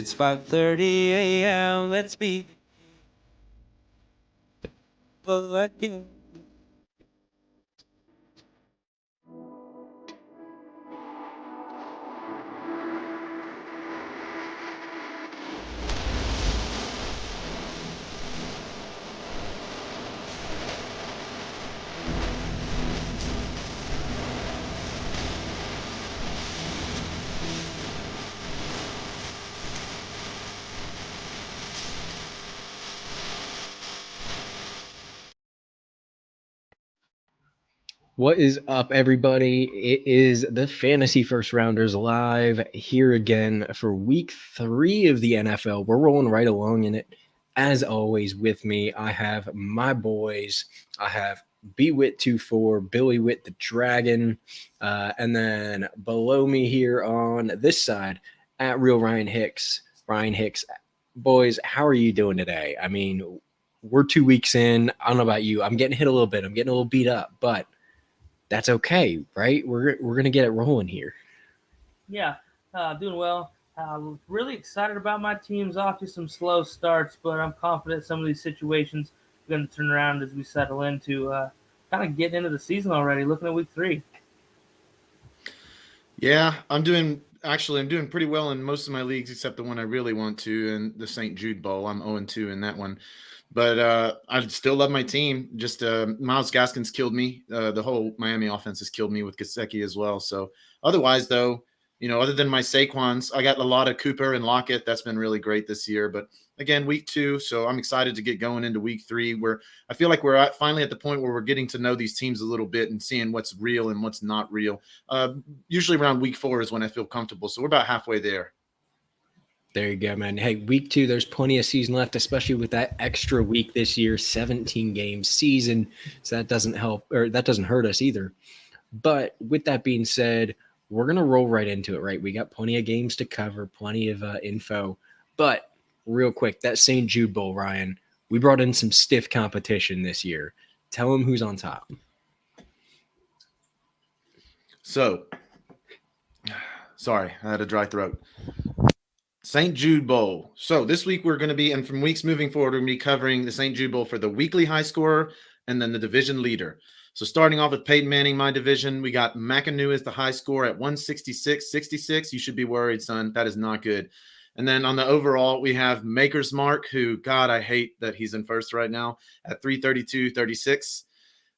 It's 5:30 a.m. Let's be again. What is up, everybody? It is the Fantasy First Rounders live here again for week 3 of the NFL. We're rolling right along in it. As always, with me, I have my boys. I have BWit24, Billy Wit the Dragon, and then below me here on this side, at Real Ryan Hicks. Ryan Hicks, boys, how are you doing today? I mean, we're 2 weeks in. I don't know about you. I'm getting hit a little bit. I'm getting a little beat up, but that's okay, right? We're gonna get it rolling here. Yeah, doing well. Really excited about my teams. Off to some slow starts, but I'm confident some of these situations are going to turn around as we settle into kind of getting into the season already. Looking at week 3. Yeah, I'm doing pretty well in most of my leagues except the one I really want to, and the St. Jude Bowl. I'm 0-2 in that one. But I still love my team. Just Miles Gaskins killed me. The whole Miami offense has killed me with Gesicki as well. So otherwise, though, other than my Saquons, I got a lot of Cooper and Lockett. That's been really great this year. But again, week 2, so I'm excited to get going into week 3, where I feel like we're finally at the point where we're getting to know these teams a little bit and seeing what's real and what's not real. Usually around week 4 is when I feel comfortable. So we're about halfway there. There you go, man. Hey, week 2, there's plenty of season left, especially with that extra week this year, 17-game season. So that doesn't help, or that doesn't hurt us either. But with that being said, we're going to roll right into it, right? We got plenty of games to cover, plenty of info. But real quick, that St. Jude Bowl, Ryan, we brought in some stiff competition this year. Tell them who's on top. So, sorry, I had a dry throat. St. Jude Bowl. So this week we're going to be, and from weeks moving forward, we're going to be covering the St. Jude Bowl for the weekly high scorer and then the division leader. So starting off with Peyton Manning, my division, we got McAnoo as the high score at 166.66. You should be worried, son. That is not good. And then on the overall, we have Maker's Mark, who, God, I hate that he's in first right now, at 332.36.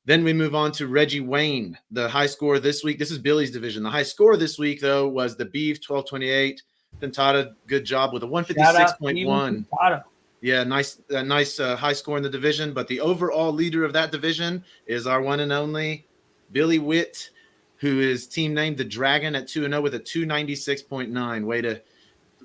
Then we move on to Reggie Wayne, the high score this week. This is Billy's division. The high score this week, though, was the Beef, 1228. Pintata, good job with a 156.1. Yeah, nice high score in the division. But the overall leader of that division is our one and only Billy Witt, who is team named the Dragon at 2-0 with a 296.9. Way to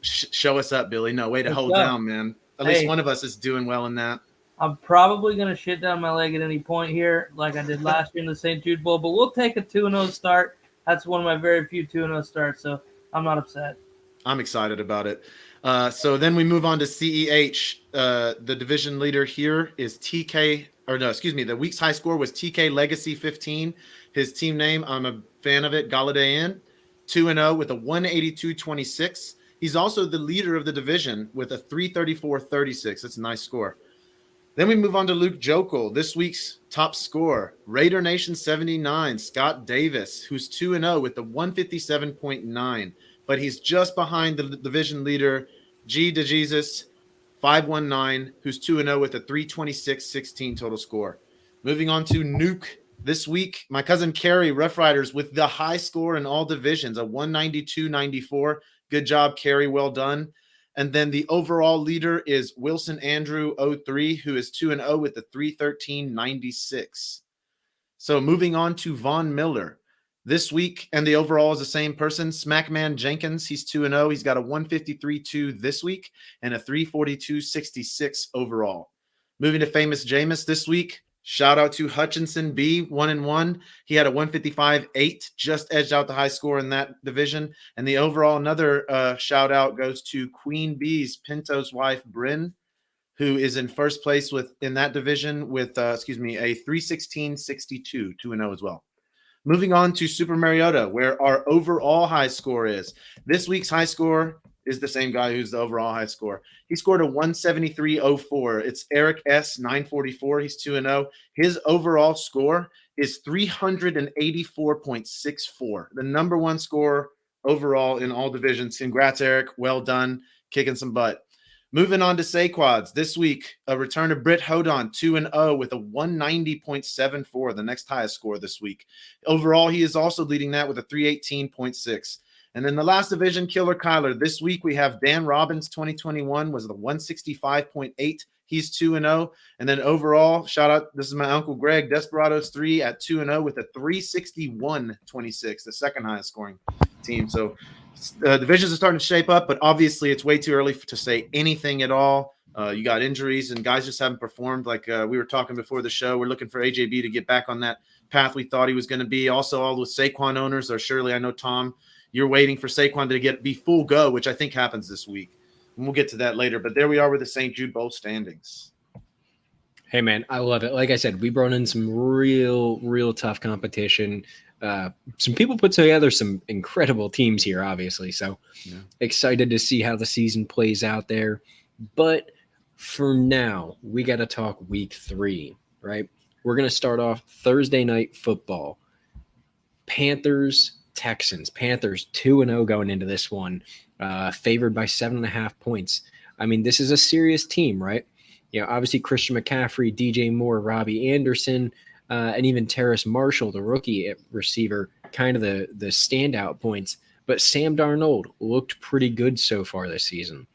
show us up, Billy. No, way to hold down, man. At least one of us is doing well in that. I'm probably going to shit down my leg at any point here, like I did last year in the St. Jude Bowl, but we'll take a 2-0 start. That's one of my very few 2-0 starts, so I'm not upset. I'm excited about it. So then we move on to CEH. The division leader here is TK, or no, excuse me, the week's high score was TK Legacy 15. His team name, I'm a fan of it, Galladay Inn, 2-0 with a 182.26. He's also the leader of the division with a 334.36. That's a nice score. Then we move on to Luke Jokel, this week's top scorer, Raider Nation 79, Scott Davis, who's 2-0 with the 157.9. But he's just behind the division leader, G. DeJesus, 519, who's 2-0 with a 326.16 total score. Moving on to Nuke this week, my cousin Kerry, Rough Riders, with the high score in all divisions, a 192.94. Good job, Kerry. Well done. And then the overall leader is Wilson Andrew 03, who is 2-0 with a 313.96. So moving on to Von Miller. This week, and the overall is the same person, Smackman Jenkins. He's 2-0. He's got a 153.2 this week and a 342.66 overall. Moving to Famous Jameis this week, shout out to Hutchinson B, 1-1. He had a 155.8, just edged out the high score in that division. And the overall, another shout out goes to Queen Bee's Pinto's wife, Bryn, who is in first place in that division with, a 316.62, 2-0 as well. Moving on to Super Mariota, where our overall high score is. This week's high score is the same guy who's the overall high score. He scored a 173.04. It's Eric S. 944. He's 2-0. His overall score is 384.64. The number one score overall in all divisions. Congrats, Eric. Well done. Kicking some butt. Moving on to Saquads. This week, a return of Britt Hodon, 2-0 with a 190.74, the next highest score this week. Overall, he is also leading that with a 318.6. And then the last division, Killer Kyler. This week, we have Dan Robbins, 2021, was the 165.8. He's 2-0. And then overall, shout out, this is my Uncle Greg, Desperados 3 at 2-0 with a 361.26, the second highest scoring team. So divisions are starting to shape up, but obviously it's way too early to say anything at all. You got injuries and guys just haven't performed like we were talking before the show. We're looking for AJB to get back on that path we thought he was going to be. Also, all the Saquon owners are surely, I know, Tom, you're waiting for Saquon to be full go, which I think happens this week. And we'll get to that later. But there we are with the St. Jude Bowl standings. Hey, man, I love it. Like I said, we brought in some real tough competition. Some people put together some incredible teams here, obviously. So excited to see how the season plays out there. But for now, we got to talk week 3, right? We're going to start off Thursday night football. Panthers, Texans. Panthers 2-0 going into this one, favored by 7.5 points. I mean, this is a serious team, right? You know, obviously Christian McCaffrey, DJ Moore, Robbie Anderson, and even Terrace Marshall, the rookie receiver, kind of the standout points. But Sam Darnold looked pretty good so far this season.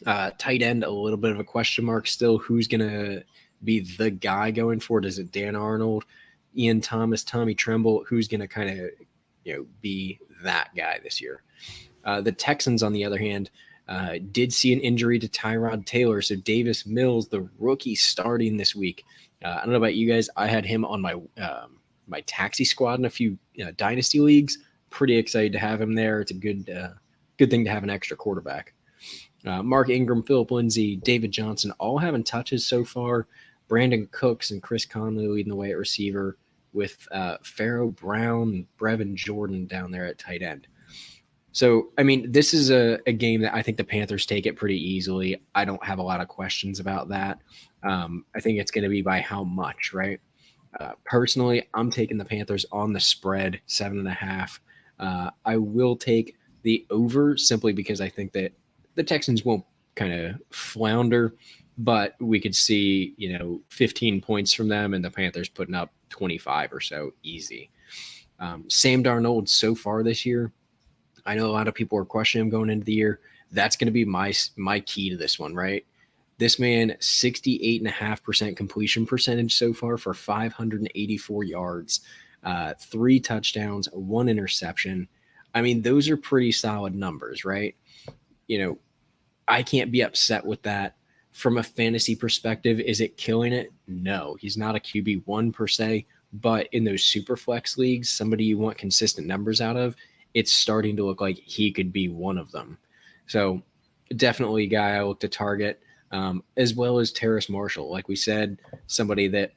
Tight end, a little bit of a question mark still. Who's going to be the guy going forward? Is it Dan Arnold, Ian Thomas, Tommy Tremble? Who's going to kind of be that guy this year? The Texans, on the other hand, did see an injury to Tyrod Taylor. So Davis Mills, the rookie, starting this week. I don't know about you guys. I had him on my taxi squad in a few dynasty leagues. Pretty excited to have him there. It's a good thing to have an extra quarterback. Mark Ingram, Phillip Lindsay, David Johnson, all having touches so far. Brandon Cooks and Chris Conley leading the way at receiver, with Pharaoh Brown, Brevin Jordan down there at tight end. So, I mean, this is a game that I think the Panthers take it pretty easily. I don't have a lot of questions about that. I think it's going to be by how much, right? Personally, I'm taking the Panthers on the spread, 7.5. I will take the over simply because I think that the Texans won't kind of flounder, but we could see, 15 points from them and the Panthers putting up 25 or so easy. Sam Darnold so far this year, I know a lot of people are questioning him going into the year. That's going to be my key to this one, right? This man, 68.5% completion percentage so far for 584 yards, 3 touchdowns, 1 interception. I mean, those are pretty solid numbers, right? I can't be upset with that. From a fantasy perspective, is it killing it? No, he's not a QB1 per se, but in those super flex leagues, somebody you want consistent numbers out of, it's starting to look like he could be one of them. So definitely a guy I look to target, as well as Terrace Marshall. Like we said, somebody that,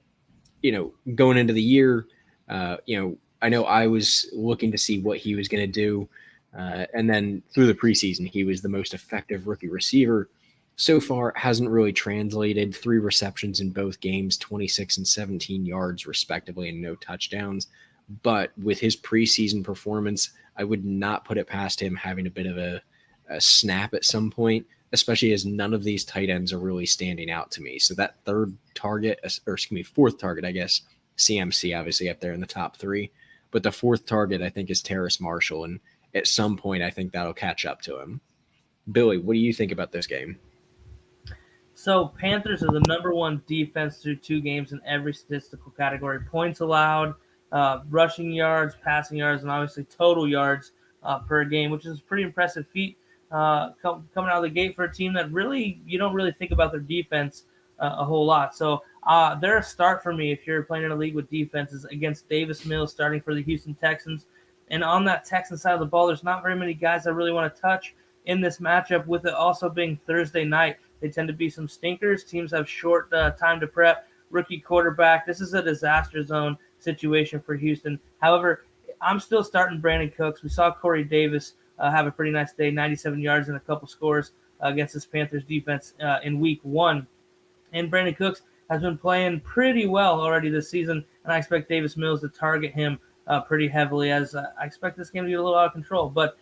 going into the year, I know I was looking to see what he was going to do. And then through the preseason, he was the most effective rookie receiver. So far, hasn't really translated. 3 receptions in both games, 26 and 17 yards respectively, and no touchdowns. But with his preseason performance, I would not put it past him having a bit of a snap at some point, especially as none of these tight ends are really standing out to me. So that fourth target, I guess, CMC obviously up there in the top 3. But the fourth target, I think, is Terrace Marshall. And at some point, I think that'll catch up to him. Billy, what do you think about this game? So Panthers are the number 1 defense through 2 games in every statistical category. Points allowed, rushing yards, passing yards, and obviously total yards per game, which is a pretty impressive feat coming out of the gate for a team that really, you don't really think about their defense a whole lot. So they're a start for me if you're playing in a league with defenses against Davis Mills starting for the Houston Texans. And on that Texan side of the ball, there's not very many guys I really want to touch in this matchup, with it also being Thursday night. They tend to be some stinkers. Teams have short time to prep. Rookie quarterback. This is a disaster zone situation for Houston. However, I'm still starting Brandon Cooks. We saw Corey Davis have a pretty nice day, 97 yards and a couple scores against this Panthers defense in week 1. And Brandon Cooks has been playing pretty well already this season, and I expect Davis Mills to target him pretty heavily, as I expect this game to get a little out of control. But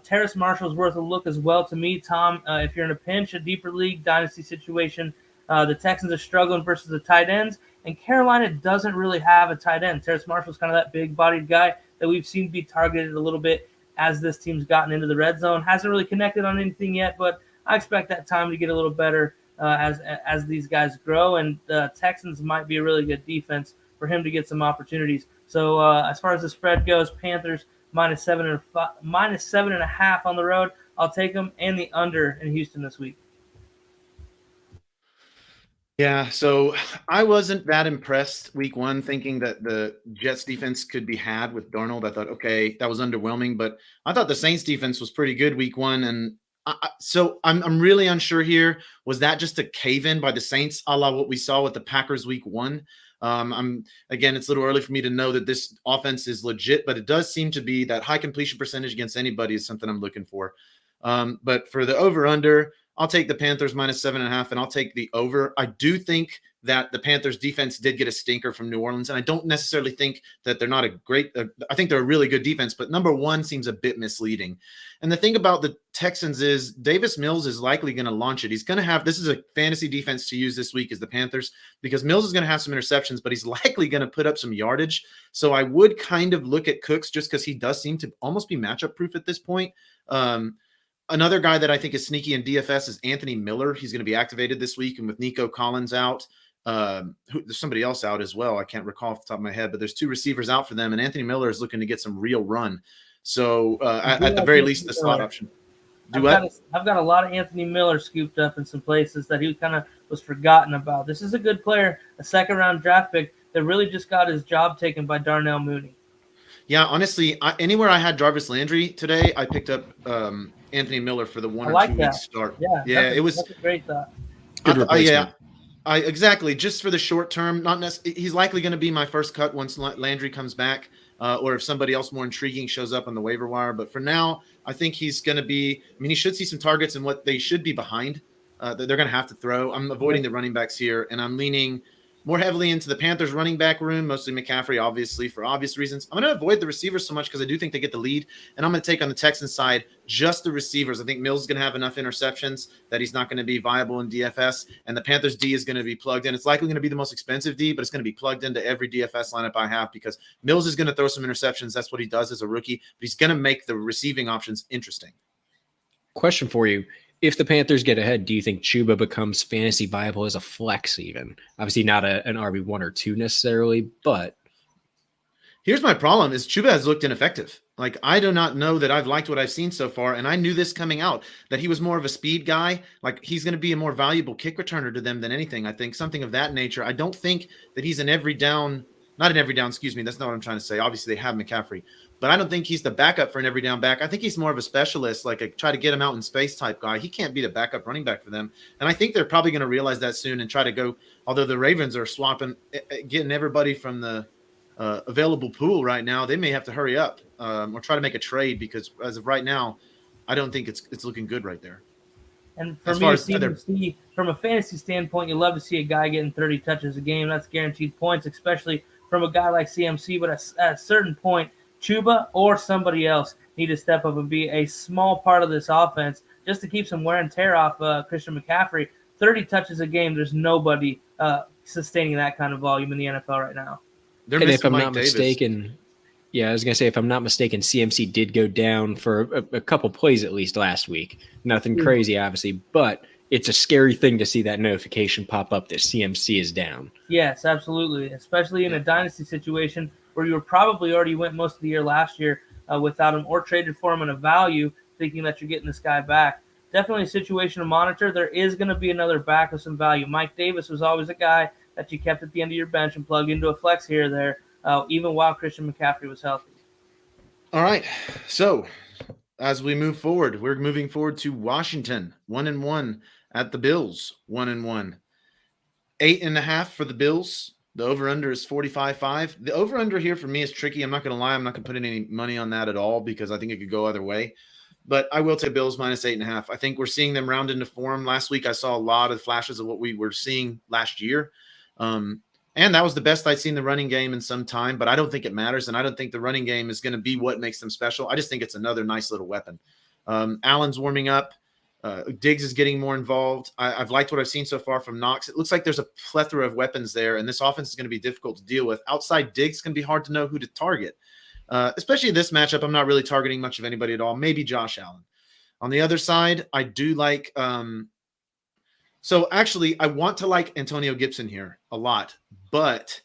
Terrace Marshall's worth a look as well to me, Tom. If you're in a pinch, a deeper league, dynasty situation, the Texans are struggling versus the tight ends, and Carolina doesn't really have a tight end. Terrace Marshall's kind of that big-bodied guy that we've seen be targeted a little bit as this team's gotten into the red zone. Hasn't really connected on anything yet, but I expect that time to get a little better as these guys grow, and the Texans might be a really good defense for him to get some opportunities. So as far as the spread goes, Panthers -7.5 on the road. I'll take them, and the under in Houston this week. Yeah, so I wasn't that impressed week 1, thinking that the Jets defense could be had with Darnold. I thought, okay, that was underwhelming, but I thought the Saints defense was pretty good week 1, and so I'm really unsure here. Was that just a cave-in by the Saints, a la what we saw with the Packers week 1? Again, it's a little early for me to know that this offense is legit, but it does seem to be that high completion percentage against anybody is something I'm looking for. But for the over-under, I'll take the Panthers -7.5, and I'll take the over. I do think that the Panthers defense did get a stinker from New Orleans, and I don't necessarily think that they're not a great I think they're a really good defense, but number 1 seems a bit misleading. And the thing about the Texans is Davis Mills is likely going to launch it. He's going to have – this is a fantasy defense to use this week as the Panthers, because Mills is going to have some interceptions, but he's likely going to put up some yardage. So I would kind of look at Cooks just because he does seem to almost be matchup proof at this point. Another guy that I think is sneaky in DFS is Anthony Miller. He's going to be activated this week, and with Nico Collins out, there's somebody else out as well. I can't recall off the top of my head, but there's 2 receivers out for them, and Anthony Miller is looking to get some real run. So at the very least, the slot option. I've got a lot of Anthony Miller scooped up in some places that he kind of was forgotten about. This is a good player, a second-round draft pick that really just got his job taken by Darnell Mooney. Yeah, honestly, anywhere I had Jarvis Landry today, I picked up Anthony Miller for the 1 or 2 week start. That's a great thought. Good replacement. Exactly. Just for the short term, not necessarily. He's likely going to be my first cut once Landry comes back, or if somebody else more intriguing shows up on the waiver wire. But for now, I think he's going to be. I mean, he should see some targets and what they should be behind. That they're going to have to throw. I'm avoiding the running backs here, and I'm leaning more heavily into the Panthers running back room, mostly McCaffrey, obviously, for obvious reasons. I'm going to avoid the receivers so much because I do think they get the lead, and I'm going to take on the Texans side just the receivers. I think Mills is going to have enough interceptions that he's not going to be viable in DFS, and the Panthers D is going to be plugged in. It's likely going to be the most expensive D, but it's going to be plugged into every DFS lineup I have because Mills is going to throw some interceptions. That's what he does as a rookie, but he's going to make the receiving options interesting. Question for you. If the Panthers get ahead, do you think Chuba becomes fantasy viable as a flex even? Obviously not an RB1 or 2 necessarily, but here's my problem is Chuba has looked ineffective. Like, I do not know that I've liked what I've seen so far, and I knew this coming out, that he was more of a speed guy. Like, he's going to be a more valuable kick returner to them than anything. I think something of that nature. I don't think that he's an every down – not an every down, excuse me. That's not what I'm trying to say. Obviously, they have McCaffrey. But I don't think he's the backup for an every down back. I think he's more of a specialist, like a try to get him out in space type guy. He can't be the backup running back for them. And I think they're probably going to realize that soon and try to go, although the Ravens are swapping, getting everybody from the available pool right now, they may have to hurry up or try to make a trade because as of right now, I don't think it's looking good right there. And for me, from a fantasy standpoint, you love to see a guy getting 30 touches a game. That's guaranteed points, especially from a guy like CMC. But at a certain point, Chuba or somebody else need to step up and be a small part of this offense just to keep some wear and tear off Christian McCaffrey. 30 touches a game, there's nobody sustaining that kind of volume in the NFL right now. And if I'm not mistaken, I was going to say, if I'm not mistaken, CMC did go down for a couple plays at least last week. Nothing crazy, obviously, but it's a scary thing to see that notification pop up that CMC is down. Yes, absolutely, especially in a dynasty situation where you were probably already went most of the year last year without him or traded for him in a value, thinking that you're getting this guy back. Definitely a situation to monitor. There is going to be another back with some value. Mike Davis was always a guy that you kept at the end of your bench and plugged into a flex here or there, even while Christian McCaffrey was healthy. All right, so as we move forward, we're moving forward to Washington, 1-1 at the Bills, 1-1. 8.5 for the Bills. The over-under is 45.5. The over-under here for me is tricky. I'm not going to lie. I'm not going to put any money on that at all because I think it could go either way. But I will take Bills minus 8.5. I think we're seeing them round into form. Last week, I saw a lot of flashes of what we were seeing last year. And that was the best I'd seen the running game in some time, but I don't think it matters. And I don't think the running game is going to be what makes them special. I just think it's another nice little weapon. Allen's warming up. Diggs is getting more involved. I've liked what I've seen so far from Knox. It looks like there's a plethora of weapons there, and this offense is going to be difficult to deal with. Outside Diggs can be hard to know who to target. Especially this matchup, I'm not really targeting much of anybody at all. Maybe Josh Allen. On the other side, I do like so actually, I want to like Antonio Gibson here a lot. But,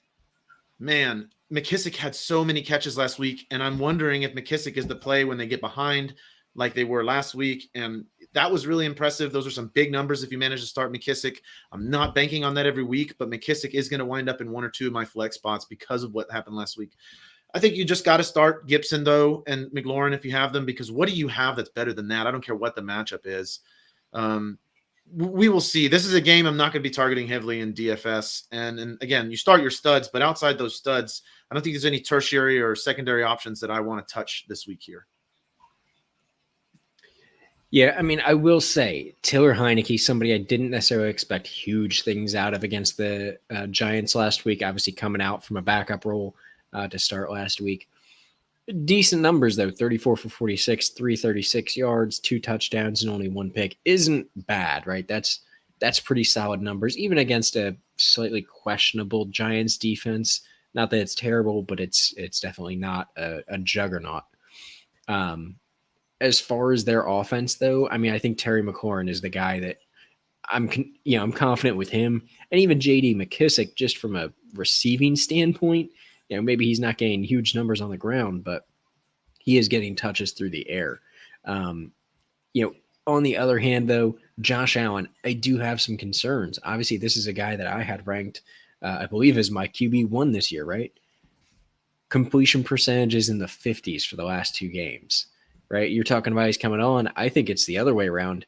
man, McKissick had so many catches last week, and I'm wondering if McKissick is the play when they get behind like they were last week. And that was really impressive. Those are some big numbers if you manage to start McKissick. I'm not banking on that every week, but McKissick is going to wind up in one or two of my flex spots because of what happened last week. I think you just got to start Gibson, though, and McLaurin if you have them, because what do you have that's better than that? I don't care what the matchup is. We will see. This is a game I'm not going to be targeting heavily in DFS. And again, you start your studs, but outside those studs, I don't think there's any tertiary or secondary options that I want to touch this week here. Yeah, I mean, I will say Taylor Heineke, somebody I didn't necessarily expect huge things out of against the Giants last week, obviously coming out from a backup role to start last week. Decent numbers, though. 34 for 46, 336 yards, 2 touchdowns, and only 1 pick. Isn't bad, right? That's pretty solid numbers, even against a slightly questionable Giants defense. Not that it's terrible, but it's definitely not a juggernaut. As far as their offense, though, I mean, I think Terry McLaurin is the guy that I'm confident with him, and even J.D. McKissick, just from a receiving standpoint. Maybe he's not getting huge numbers on the ground, but he is getting touches through the air. On the other hand, though, Josh Allen, I do have some concerns. Obviously, this is a guy that I had ranked, I believe, as my QB1 this year, right? Completion percentages in the 50s for the last 2 games, right? You're talking about he's coming on. I think it's the other way around.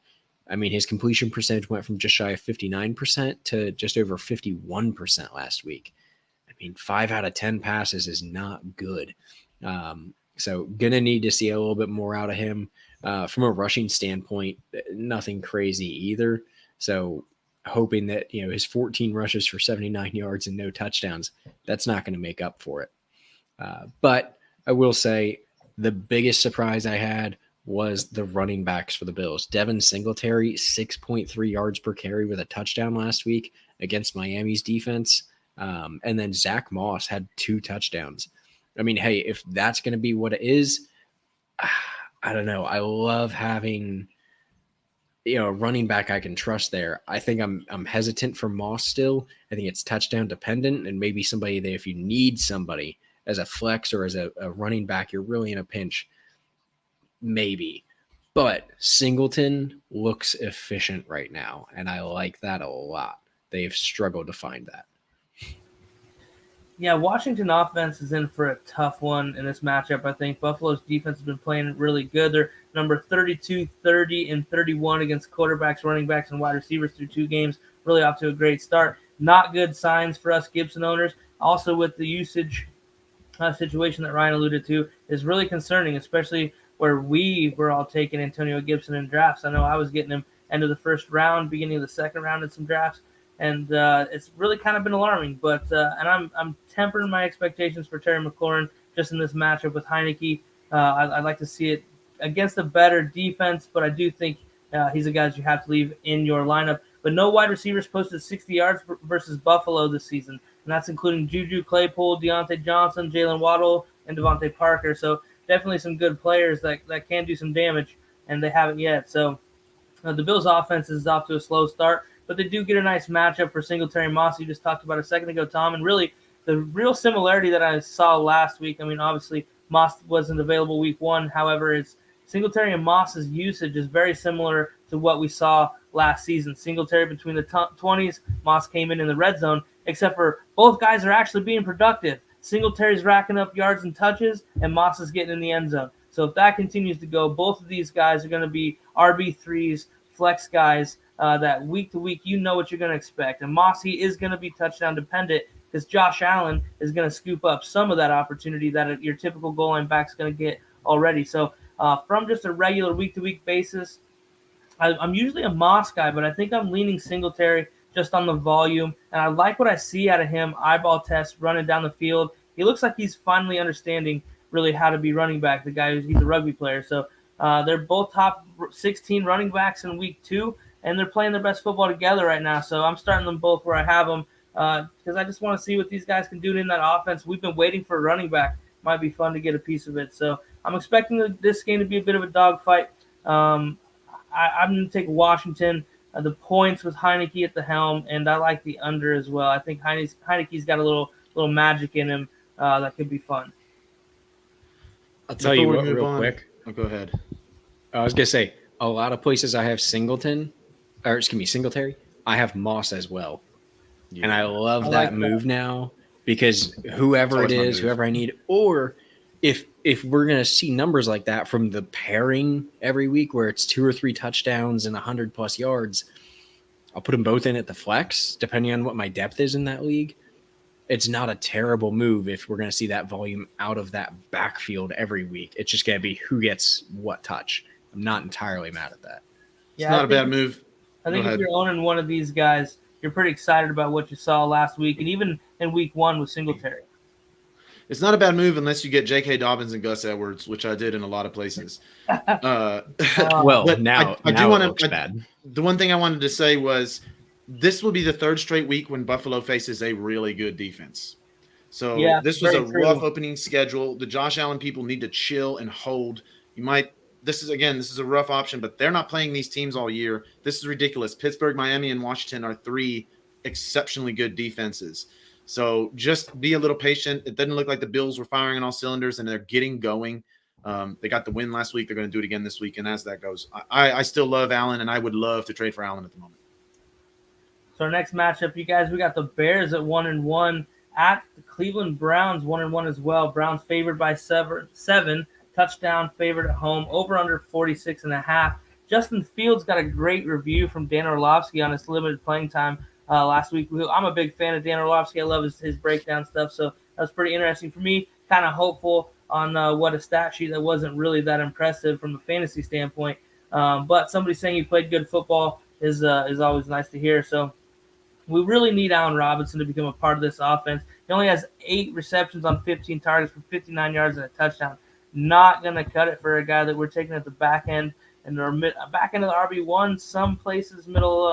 I mean, his completion percentage went from just shy of 59% to just over 51% last week. I mean, 5 out of 10 passes is not good. So going to need to see a little bit more out of him. From a rushing standpoint, nothing crazy either. So hoping that, his 14 rushes for 79 yards and no touchdowns, that's not going to make up for it. But I will say the biggest surprise I had was the running backs for the Bills. Devin Singletary, 6.3 yards per carry with a touchdown last week against Miami's defense. And then Zach Moss had 2 touchdowns. I mean, hey, if that's going to be what it is, I don't know. I love having, a running back I can trust there. I think I'm hesitant for Moss still. I think it's touchdown dependent, and maybe somebody that if you need somebody as a flex or as a running back, you're really in a pinch, maybe. But Singleton looks efficient right now, and I like that a lot. They've struggled to find that. Yeah, Washington offense is in for a tough one in this matchup. I think Buffalo's defense has been playing really good. They're number 32, 30, and 31 against quarterbacks, running backs, and wide receivers through 2 games. Really off to a great start. Not good signs for us Gibson owners. Also with the usage situation that Ryan alluded to is really concerning, especially where we were all taking Antonio Gibson in drafts. I know I was getting him end of the first round, beginning of the second round in some drafts. And it's really kind of been alarming. But and I'm tempering my expectations for Terry McLaurin just in this matchup with Heineke. I'd like to see it against a better defense, but I do think he's a guy that you have to leave in your lineup. But no wide receivers posted 60 yards versus Buffalo this season, and that's including Juju Claypool, Deontay Johnson, Jalen Waddle, and Devontae Parker. So definitely some good players that can do some damage, and they haven't yet. So the Bills' offense is off to a slow start. But they do get a nice matchup for Singletary and Moss. You just talked about a second ago, Tom. And really, the real similarity that I saw last week, I mean, obviously, Moss wasn't available week 1. However, it's Singletary and Moss's usage is very similar to what we saw last season. Singletary between the 20s, Moss came in the red zone, except for both guys are actually being productive. Singletary's racking up yards and touches, and Moss is getting in the end zone. So if that continues to go, both of these guys are going to be RB3s, flex guys, that week to week, you know what you're going to expect. And Mossy is going to be touchdown dependent because Josh Allen is going to scoop up some of that opportunity that your typical goal line back is going to get already. So From just a regular week-to-week basis, I'm usually a Moss guy, but I think I'm leaning Singletary just on the volume. And I like what I see out of him, eyeball test, running down the field. He looks like he's finally understanding really how to be running back, he's a rugby player. So they're both top 16 running backs in week 2, and they're playing their best football together right now. So I'm starting them both where I have them because I just want to see what these guys can do in that offense. We've been waiting for a running back. Might be fun to get a piece of it. So I'm expecting this game to be a bit of a dogfight. I'm going to take Washington. The points with Heineke at the helm, and I like the under as well. I think Heineke's got a little magic in him that could be fun. I'll tell you what, real quick. Oh, go ahead. I was going to say, a lot of places I have Singletary. I have Moss as well. Yeah. And I love that move now because whoever it is, whoever I need, or if we're going to see numbers like that from the pairing every week where it's 2 or 3 touchdowns and 100+ yards, I'll put them both in at the flex, depending on what my depth is in that league. It's not a terrible move if we're going to see that volume out of that backfield every week. It's just going to be who gets what touch. I'm not entirely mad at that. It's not a bad move. I think if you're owning one of these guys, you're pretty excited about what you saw last week and even in week 1 with Singletary. It's not a bad move unless you get J.K. Dobbins and Gus Edwards, which I did in a lot of places. Well, now it looks bad. The one thing I wanted to say was this will be the 3rd straight week when Buffalo faces a really good defense. So this was a rough opening schedule. The Josh Allen people need to chill and hold. This is a rough option, but they're not playing these teams all year. This is ridiculous. Pittsburgh, Miami, and Washington are 3 exceptionally good defenses. So just be a little patient. It doesn't look like the Bills were firing on all cylinders, and they're getting going. They got the win last week. They're going to do it again this week, and as that goes, I still love Allen, and I would love to trade for Allen at the moment. So our next matchup, you guys, we got the Bears at 1-1 at the Cleveland Browns 1-1 as well. Browns favored by 7, touchdown favored at home, over under 46.5. Justin Fields got a great review from Dan Orlovsky on his limited playing time last week. I'm a big fan of Dan Orlovsky. I love his breakdown stuff, so that was pretty interesting for me. Kind of hopeful on what a stat sheet that wasn't really that impressive from a fantasy standpoint. But somebody saying he played good football is always nice to hear. So we really need Allen Robinson to become a part of this offense. He only has 8 receptions on 15 targets for 59 yards and a touchdown. Not going to cut it for a guy that we're taking at the back end and the back end of the RB1, some places middle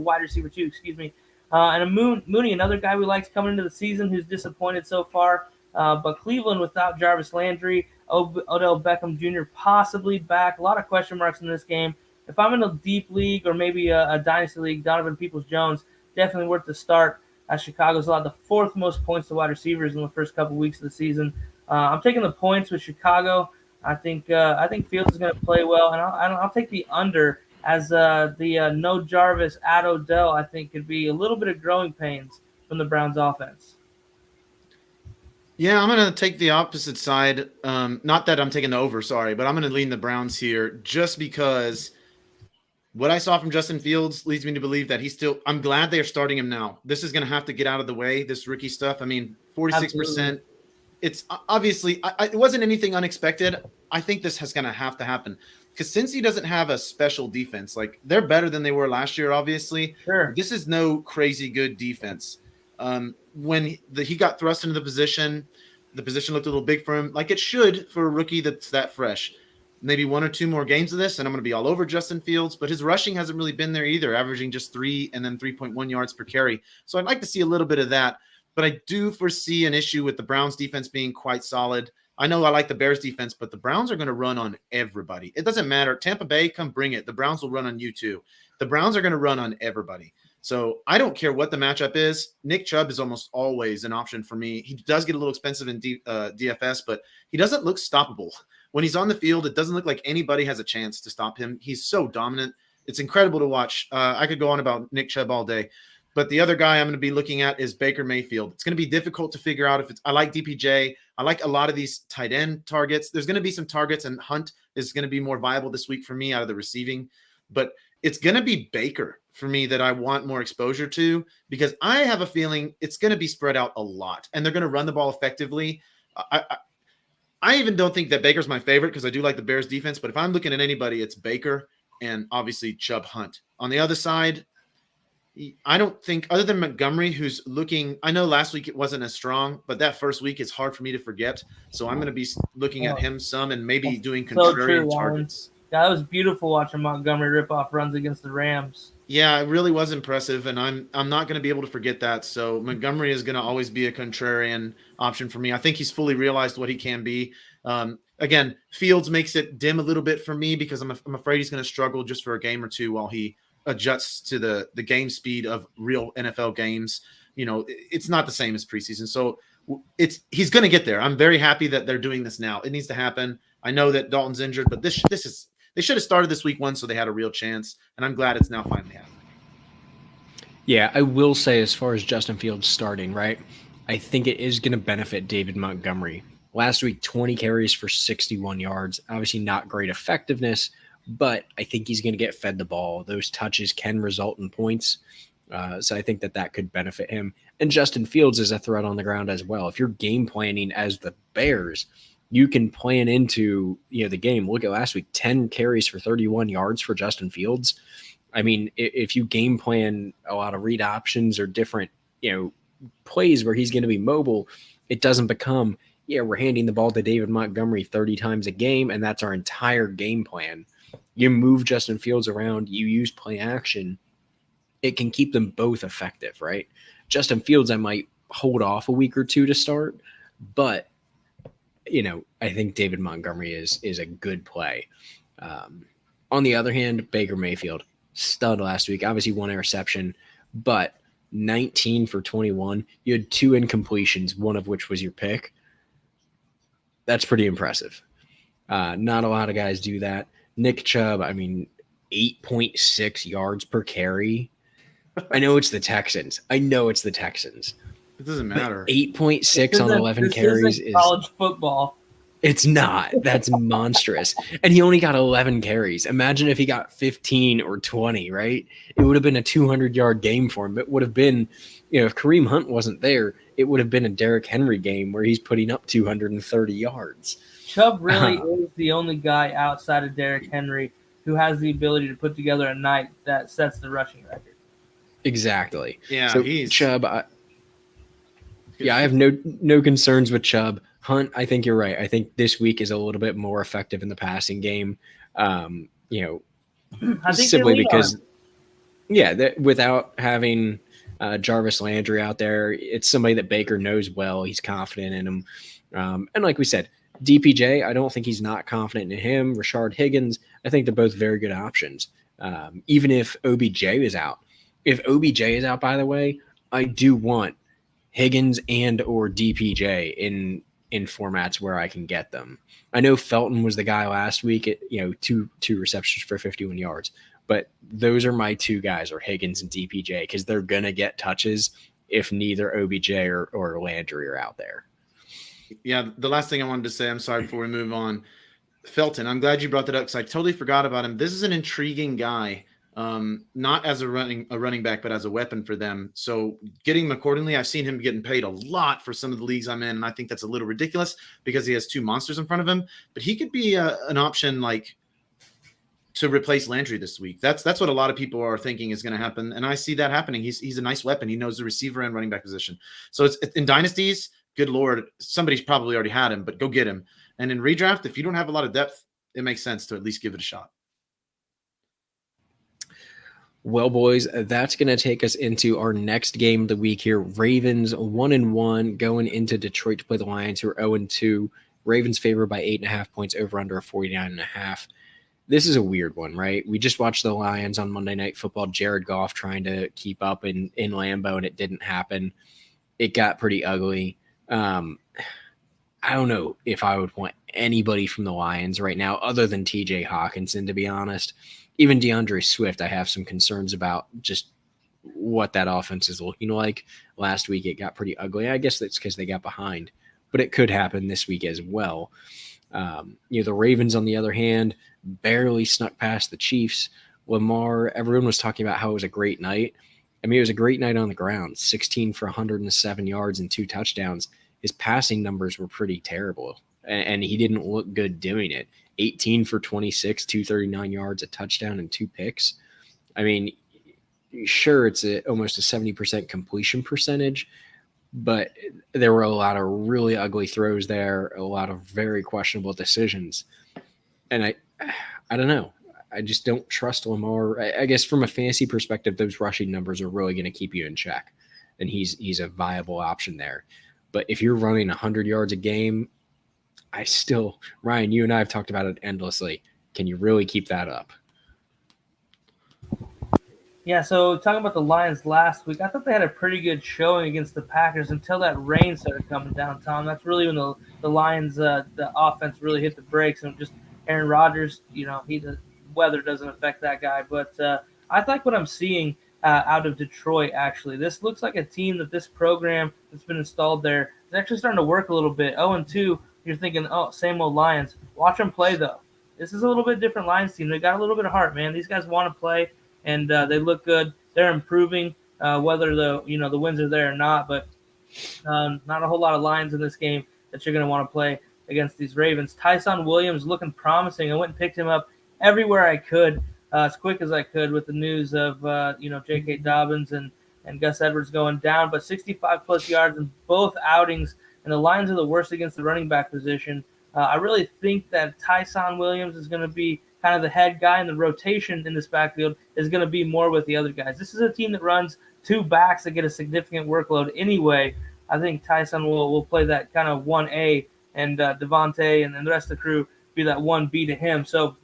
wide receiver 2, excuse me. And Mooney, another guy we liked coming into the season who's disappointed so far. But Cleveland without Jarvis Landry, Odell Beckham Jr. possibly back. A lot of question marks in this game. If I'm in a deep league or maybe a dynasty league, Donovan Peoples-Jones, definitely worth the start. Chicago's allowed the 4th most points to wide receivers in the first couple weeks of the season. I'm taking the points with Chicago. I think Fields is going to play well, and I'll take the under as the no Jarvis at Odell. I think could be a little bit of growing pains from the Browns offense. Yeah, I'm going to take the opposite side. Not that I'm taking the over, sorry, but I'm going to lean the Browns here just because what I saw from Justin Fields leads me to believe that I'm glad they are starting him now. This is going to have to get out of the way, this rookie stuff. I mean, 46%. Absolutely. It's obviously it wasn't anything unexpected. I think this is going to have to happen because since he doesn't have a special defense, like they're better than they were last year, obviously. Sure. This is no crazy good defense. When he got thrust into the position looked a little big for him, like it should for a rookie that's that fresh. Maybe 1 or 2 more games of this, and I'm going to be all over Justin Fields, but his rushing hasn't really been there either, averaging just 3 and then 3.1 yards per carry. So I'd like to see a little bit of that. But I do foresee an issue with the Browns defense being quite solid. I know I like the Bears defense, but the Browns are going to run on everybody. It doesn't matter. Tampa Bay, come bring it. The Browns will run on you too. The Browns are going to run on everybody. So I don't care what the matchup is. Nick Chubb is almost always an option for me. He does get a little expensive in DFS, but he doesn't look stoppable. When he's on the field, it doesn't look like anybody has a chance to stop him. He's so dominant. It's incredible to watch. I could go on about Nick Chubb all day. But the other guy I'm going to be looking at is Baker Mayfield. It's going to be difficult to figure out I like DPJ. I like a lot of these tight end targets. There's going to be some targets, and Hunt is going to be more viable this week for me out of the receiving. But it's going to be Baker for me that I want more exposure to because I have a feeling it's going to be spread out a lot, and they're going to run the ball effectively. I even don't think that Baker's my favorite because I do like the Bears defense. But if I'm looking at anybody, it's Baker and obviously Chubb Hunt. On the other side, I don't think, other than Montgomery, who's looking, I know last week it wasn't as strong, but that first week is hard for me to forget. So I'm going to be looking at him some and maybe doing contrarian targets. Yeah, it was beautiful watching Montgomery rip off runs against the Rams. Yeah, it really was impressive, and I'm not going to be able to forget that. So Montgomery is going to always be a contrarian option for me. I think he's fully realized what he can be. Again, Fields makes it dim a little bit for me because I'm afraid he's going to struggle just for a game or two while he adjusts to the game speed of real NFL games. You know, it's not the same as preseason. So he's going to get there. I'm very happy that they're doing this now. It needs to happen. I know that Dalton's injured, but this is, they should have started this week 1 so they had a real chance, and I'm glad it's now finally happening. Yeah, I will say as far as Justin Fields starting, right, I think it is going to benefit David Montgomery. Last week, 20 carries for 61 yards. Obviously not great effectiveness, but I think he's going to get fed the ball. Those touches can result in points, so I think that could benefit him. And Justin Fields is a threat on the ground as well. If you're game planning as the Bears, you can plan into the game. Look at last week, 10 carries for 31 yards for Justin Fields. I mean, if you game plan a lot of read options or different plays where he's going to be mobile, it doesn't become, we're handing the ball to David Montgomery 30 times a game, and that's our entire game plan. You move Justin Fields around, you use play action, it can keep them both effective, right? Justin Fields, I might hold off a week or two to start, but I think David Montgomery is a good play. On the other hand, Baker Mayfield, stud last week. Obviously, 1 interception, but 19 for 21. You had 2 incompletions, one of which was your pick. That's pretty impressive. Not a lot of guys do that. Nick Chubb, 8.6 yards per carry. I know it's the Texans. It doesn't matter. 8.6 on 11 carries is college football. It's not. That's monstrous. And he only got 11 carries. Imagine if he got 15 or 20, right? It would have been a 200-yard game for him. It would have been, if Kareem Hunt wasn't there, it would have been a Derrick Henry game where he's putting up 230 yards. Chubb really is the only guy outside of Derrick Henry who has the ability to put together a night that sets the rushing record. Exactly. Yeah, so Chubb, I have no concerns with Chubb. Hunt, I think you're right. I think this week is a little bit more effective in the passing game. I think simply because, without having Jarvis Landry out there, it's somebody that Baker knows well. He's confident in him. And like we said, DPJ, I don't think he's not confident in him. Rashard Higgins, I think they're both very good options. Even if OBJ is out. If OBJ is out, by the way, I do want Higgins and or DPJ in formats where I can get them. I know Felton was the guy last week at, two receptions for 51 yards, but those are my 2 guys, or Higgins and DPJ, because they're going to get touches if neither OBJ or Landry are out there. Yeah, the last thing I wanted to say, I'm sorry, before we move on, Felton, I'm glad you brought that up because I totally forgot about him. This is an intriguing guy. Not as a running back, but as a weapon for them. So getting him accordingly, I've seen him getting paid a lot for some of the leagues I'm in, and I think that's a little ridiculous because he has 2 monsters in front of him. But he could be an option like to replace Landry this week. That's what a lot of people are thinking is going to happen, and I see that happening. He's a nice weapon. He knows the receiver and running back position. So it's in dynasties. Good Lord, somebody's probably already had him, but go get him. And in redraft, if you don't have a lot of depth, it makes sense to at least give it a shot. Well, boys, that's going to take us into our next game of the week here. Ravens 1-1 going into Detroit to play the Lions, who are 0-2. Ravens favored by 8.5 points, over under 49.5. This is a weird one, right? We just watched the Lions on Monday Night Football. Jared Goff trying to keep up in Lambeau, and it didn't happen. It got pretty ugly. I don't know if I would want anybody from the Lions right now other than TJ Hawkinson, to be honest. Even DeAndre Swift, I have some concerns about just what that offense is looking like. Last week, it got pretty ugly. I guess that's because they got behind, but it could happen this week as well. The Ravens, on the other hand, barely snuck past the Chiefs. Lamar, everyone was talking about how it was a great night. It was a great night on the ground, 16 for 107 yards and 2 touchdowns. His passing numbers were pretty terrible. and he didn't look good doing it. 18 for 26, 239 yards, a touchdown, and 2 picks. I mean, sure, it's almost a 70% completion percentage, but there were a lot of really ugly throws there, a lot of very questionable decisions. And I don't know. I just don't trust Lamar. I guess from a fantasy perspective, those rushing numbers are really going to keep you in check, and he's a viable option there. But if you're running 100 yards a game, Ryan, you and I have talked about it endlessly. Can you really keep that up? Yeah, so talking about the Lions last week, I thought they had a pretty good showing against the Packers until that rain started coming down, Tom. That's really when the Lions, the offense really hit the brakes, and just Aaron Rodgers, the weather doesn't affect that guy. But I like what I'm seeing out of Detroit, actually. This looks like a team that this program that's been installed there is actually starting to work a little bit. 0-2, you're thinking, oh, same old Lions. Watch them play, though. This is a little bit different Lions team. They got a little bit of heart, man. These guys want to play. And they look good. They're improving, whether the wins are there or not. But not a whole lot of lines in this game that you're going to want to play against these Ravens. Tyson Williams looking promising. I went and picked him up everywhere I could, as quick as I could, with the news of J.K. Dobbins and Gus Edwards going down. But 65-plus yards in both outings, and the Lions are the worst against the running back position. I really think that Tyson Williams is going to be kind of the head guy, and the rotation in this backfield is going to be more with the other guys. This is a team that runs 2 backs that get a significant workload anyway. I think Tyson will play that kind of 1A, and Devontae and the rest of the crew be that 1B to him. So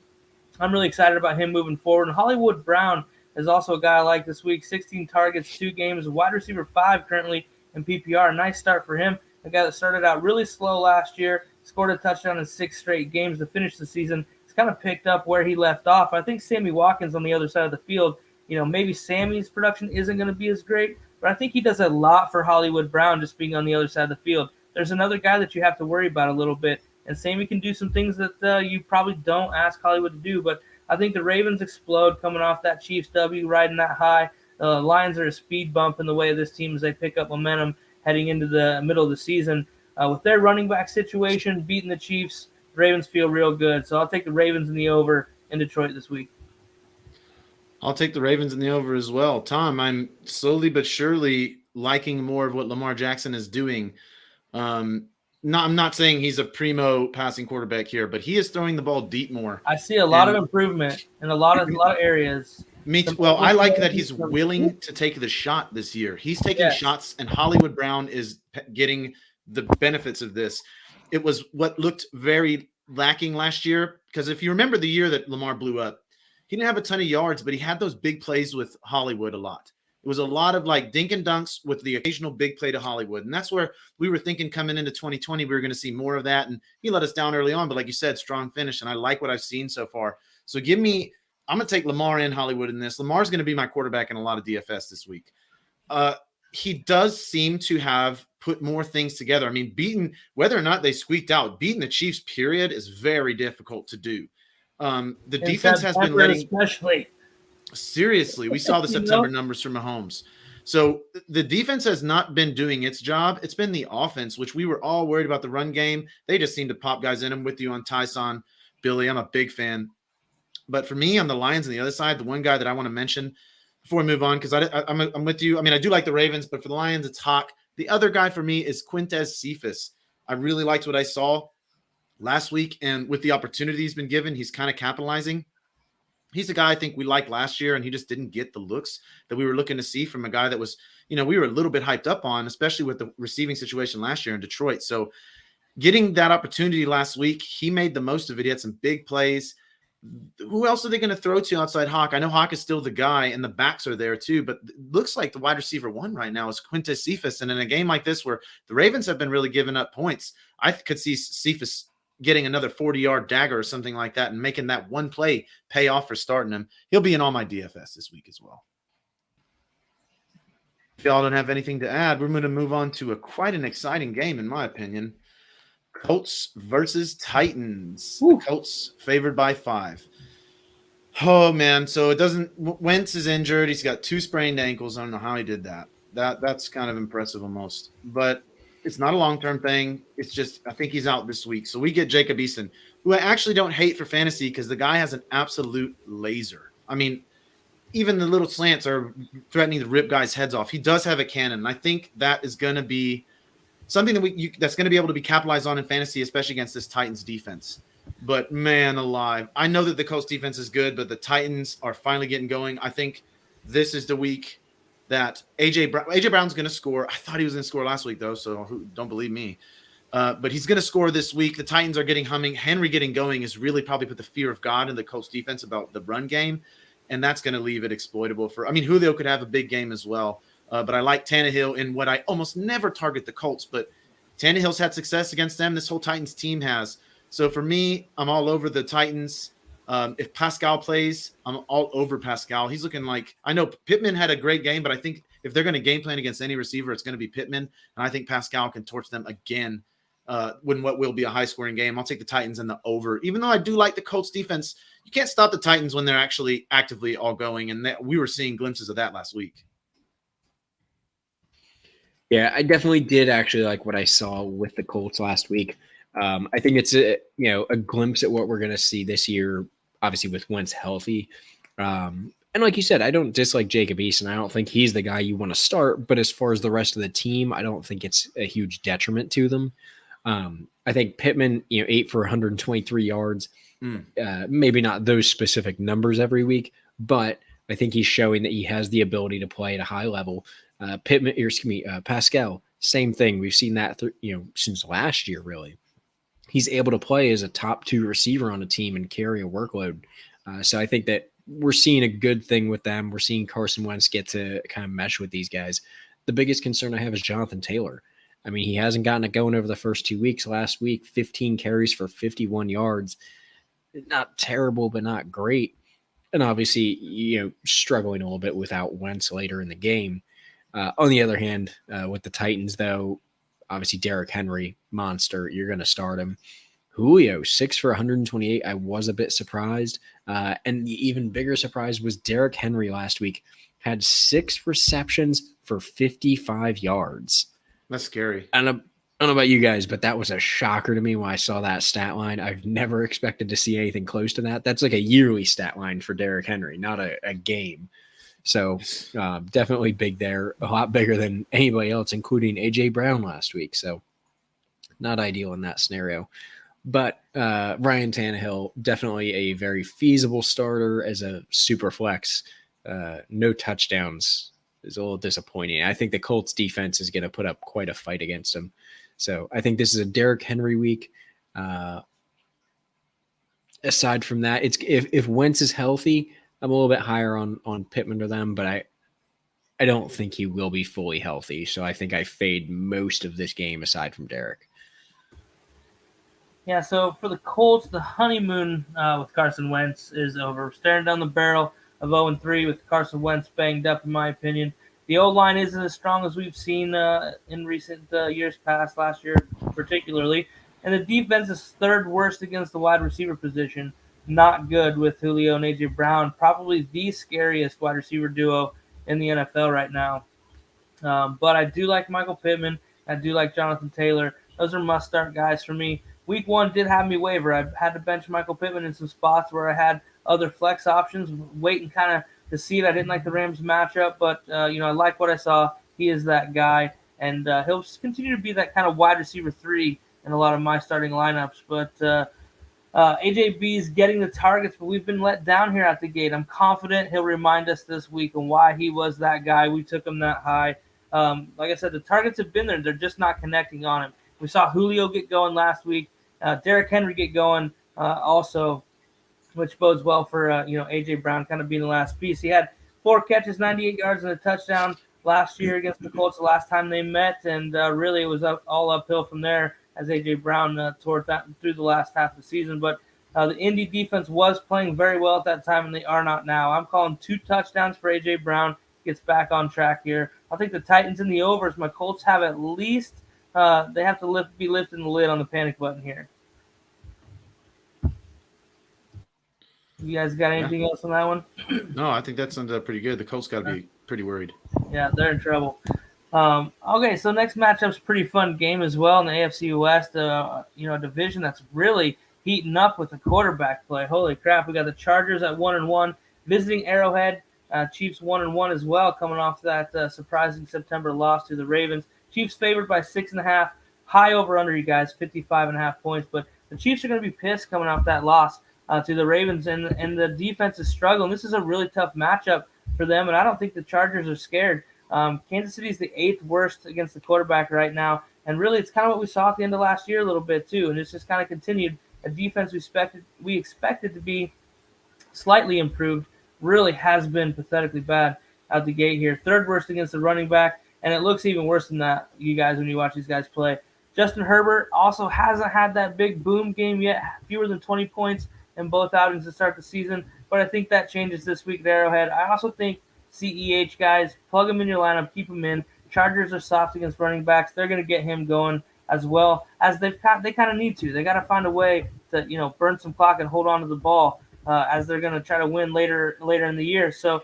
I'm really excited about him moving forward. And Hollywood Brown is also a guy I like this week. 16 targets, 2 games, wide receiver 5 currently in PPR. Nice start for him. A guy that started out really slow last year, scored a touchdown in 6 straight games to finish the season. Kind of picked up where he left off. I think Sammy Watkins on the other side of the field, maybe Sammy's production isn't going to be as great, but I think he does a lot for Hollywood Brown just being on the other side of the field. There's another guy that you have to worry about a little bit, and Sammy can do some things that you probably don't ask Hollywood to do, but I think the Ravens explode coming off that Chiefs W, riding that high. The Lions are a speed bump in the way of this team as they pick up momentum heading into the middle of the season. With their running back situation, beating the Chiefs, Ravens feel real good. So I'll take the Ravens in the over in Detroit this week. I'll take the Ravens in the over as well. Tom, I'm slowly but surely liking more of what Lamar Jackson is doing. I'm not saying he's a primo passing quarterback here, but he is throwing the ball deep more. I see a lot of improvement in a lot of areas. Me too. Well, I like that he's willing to take the shot this year. He's taking shots, and Hollywood Brown is getting the benefits of this. It was what looked very lacking last year, because if you remember the year that Lamar blew up, he didn't have a ton of yards, but he had those big plays with Hollywood a lot. It was a lot of like dink and dunks with the occasional big play to Hollywood. And that's where we were thinking coming into 2020, we were going to see more of that. And he let us down early on, but like you said, strong finish. And I like what I've seen so far. So I'm going to take Lamar and Hollywood in this. Lamar's going to be my quarterback in a lot of DFS this week. He does seem to have put more things together. I mean, whether or not they squeaked out, beating the Chiefs, period, is very difficult to do. The defense has been letting, especially. Seriously, we saw the September numbers from Mahomes. So the defense has not been doing its job. It's been the offense, which we were all worried about the run game. They just seem to pop guys in. I'm with you on Tyson, Billy. I'm a big fan. But for me, on the Lions on the other side, the one guy that I want to mention before we move on, because I'm with you. I mean, I do like the Ravens, but for the Lions, it's Hawk. The other guy for me is Quintez Cephas. I really liked what I saw last week, and with the opportunity he's been given, he's kind of capitalizing. He's a guy I think we liked last year, and he just didn't get the looks that we were looking to see from a guy that was, we were a little bit hyped up on, especially with the receiving situation last year in Detroit. So getting that opportunity last week, he made the most of it. He had some big plays. Who else are they going to throw to outside Hawk? I know Hawk is still the guy, and the backs are there too, but it looks like the wide receiver 1 right now is Quintez Cephas. And in a game like this where the Ravens have been really giving up points, I could see Cephas getting another 40-yard dagger or something like that and making that one play pay off for starting him. He'll be in all my DFS this week as well. If y'all don't have anything to add, we're going to move on to quite an exciting game, in my opinion. Colts versus Titans. The Colts favored by 5. Oh, man. So Wentz is injured. He's got 2 sprained ankles. I don't know how he did that. That's kind of impressive almost. But It's not a long-term thing. It's just I think he's out this week. So we get Jacob Easton, who I actually don't hate for fantasy because the guy has an absolute laser. I mean, even the little slants are threatening to rip guys' heads off. He does have a cannon. And I think that is going to be something that that's going to be able to be capitalized on in fantasy, especially against this Titans defense. But man alive, I know that the Colts defense is good, but the Titans are finally getting going. I think this is the week that AJ Brown's going to score. I thought he was going to score last week though, so don't believe me. But he's going to score this week. The Titans are getting humming. Henry getting going is really probably put the fear of God in the Colts defense about the run game, and that's going to leave it exploitable for. I mean, Julio could have a big game as well. But I like Tannehill in what I almost never target the Colts, but Tannehill's had success against them. This whole Titans team has. So for me, I'm all over the Titans. If Pascal plays, I'm all over Pascal. He's looking like – I know Pittman had a great game, but I think if they're going to game plan against any receiver, it's going to be Pittman. And I think Pascal can torch them again when what will be a high-scoring game. I'll take the Titans and the over. Even though I do like the Colts defense, you can't stop the Titans when they're actually actively all going. And we were seeing glimpses of that last week. Yeah, I definitely did actually like what I saw with the Colts last week. I think it's a glimpse at what we're going to see this year, obviously with Wentz healthy. And like you said, I don't dislike Jacob Easton. I don't think he's the guy you want to start. But as far as the rest of the team, I don't think it's a huge detriment to them. I think Pittman, 8 for 123 yards, maybe not those specific numbers every week, but I think he's showing that he has the ability to play at a high level. Pascal, same thing. We've seen that since last year, really. He's able to play as a top 2 receiver on a team and carry a workload. So I think that we're seeing a good thing with them. We're seeing Carson Wentz get to kind of mesh with these guys. The biggest concern I have is Jonathan Taylor. I mean, he hasn't gotten it going over the first 2 weeks. Last week, 15 carries for 51 yards. Not terrible, but not great. And obviously, struggling a little bit without Wentz later in the game. On the other hand, with the Titans, though, obviously Derrick Henry, monster, you're going to start him. Julio, 6 for 128. I was a bit surprised. And the even bigger surprise was Derrick Henry last week had 6 receptions for 55 yards. That's scary. And I don't know about you guys, but that was a shocker to me when I saw that stat line. I've never expected to see anything close to that. That's like a yearly stat line for Derrick Henry, not a game. So definitely big there, a lot bigger than anybody else, including A.J. Brown last week. So not ideal in that scenario. But Ryan Tannehill, definitely a very feasible starter as a super flex. No touchdowns is a little disappointing. I think the Colts defense is going to put up quite a fight against him. So I think this is a Derrick Henry week. Aside from that, it's if Wentz is healthy, I'm a little bit higher on Pittman to them, but I don't think he will be fully healthy. So I think I fade most of this game aside from Derrick. Yeah, so for the Colts, the honeymoon with Carson Wentz is over. Staring down the barrel of 0-3 with Carson Wentz banged up, in my opinion. The O-line isn't as strong as we've seen in recent years past, last year particularly. And the defense is third worst against the wide receiver position. Not good with Julio and A.J. Brown, probably the scariest wide receiver duo in the NFL right now. But I do like Michael Pittman. I do like Jonathan Taylor. Those are must-start guys for me. Week 1 did have me waver. I had to bench Michael Pittman in some spots where I had other flex options, waiting kind of to see it. I didn't like the Rams matchup, but I like what I saw. He is that guy, and he'll continue to be that kind of wide receiver 3 in a lot of my starting lineups. But AJB is getting the targets, but we've been let down here at the gate. I'm confident he'll remind us this week on why he was that guy. We took him that high. Like I said, the targets have been there. They're just not connecting on him. We saw Julio get going last week. Derrick Henry get going also, which bodes well for A.J. Brown kind of being the last piece. He had 4 catches, 98 yards, and a touchdown last year against the Colts the last time they met, and really it was all uphill from there as A.J. Brown tore that through the last half of the season. But the Indy defense was playing very well at that time, and they are not now. I'm calling 2 touchdowns for A.J. Brown. Gets back on track here. I'll take the Titans in the overs. My Colts have at least they have to be lifting the lid on the panic button here. You guys got anything else on that one? No, I think that sounds pretty good. The Colts got to be pretty worried. Yeah, they're in trouble. Okay, so next matchup's a pretty fun game as well in the AFC West. Division that's really heating up with the quarterback play. Holy crap! We got the Chargers at 1-1, visiting Arrowhead. Chiefs 1-1 as well, coming off that surprising September loss to the Ravens. Chiefs favored by 6.5. High over under, you guys, 55.5 points. But the Chiefs are going to be pissed coming off that loss to the Ravens, and the defense is struggling. This is a really tough matchup for them, and I don't think the Chargers are scared. Kansas City is the 8th worst against the quarterback right now, and really it's kind of what we saw at the end of last year a little bit too, and it's just kind of continued. A defense we expected to be slightly improved really has been pathetically bad out the gate here. 3rd worst against the running back, and it looks even worse than that, you guys, when you watch these guys play. Justin Herbert also hasn't had that big boom game yet, fewer than 20 points in both outings to start the season, but I think that changes this week at Arrowhead. I also think CEH guys, plug him in your lineup, keep him in. Chargers are soft against running backs. They're going to get him going as well, as they kind of need to. They got to find a way to burn some clock and hold on to the ball as they're going to try to win later in the year. So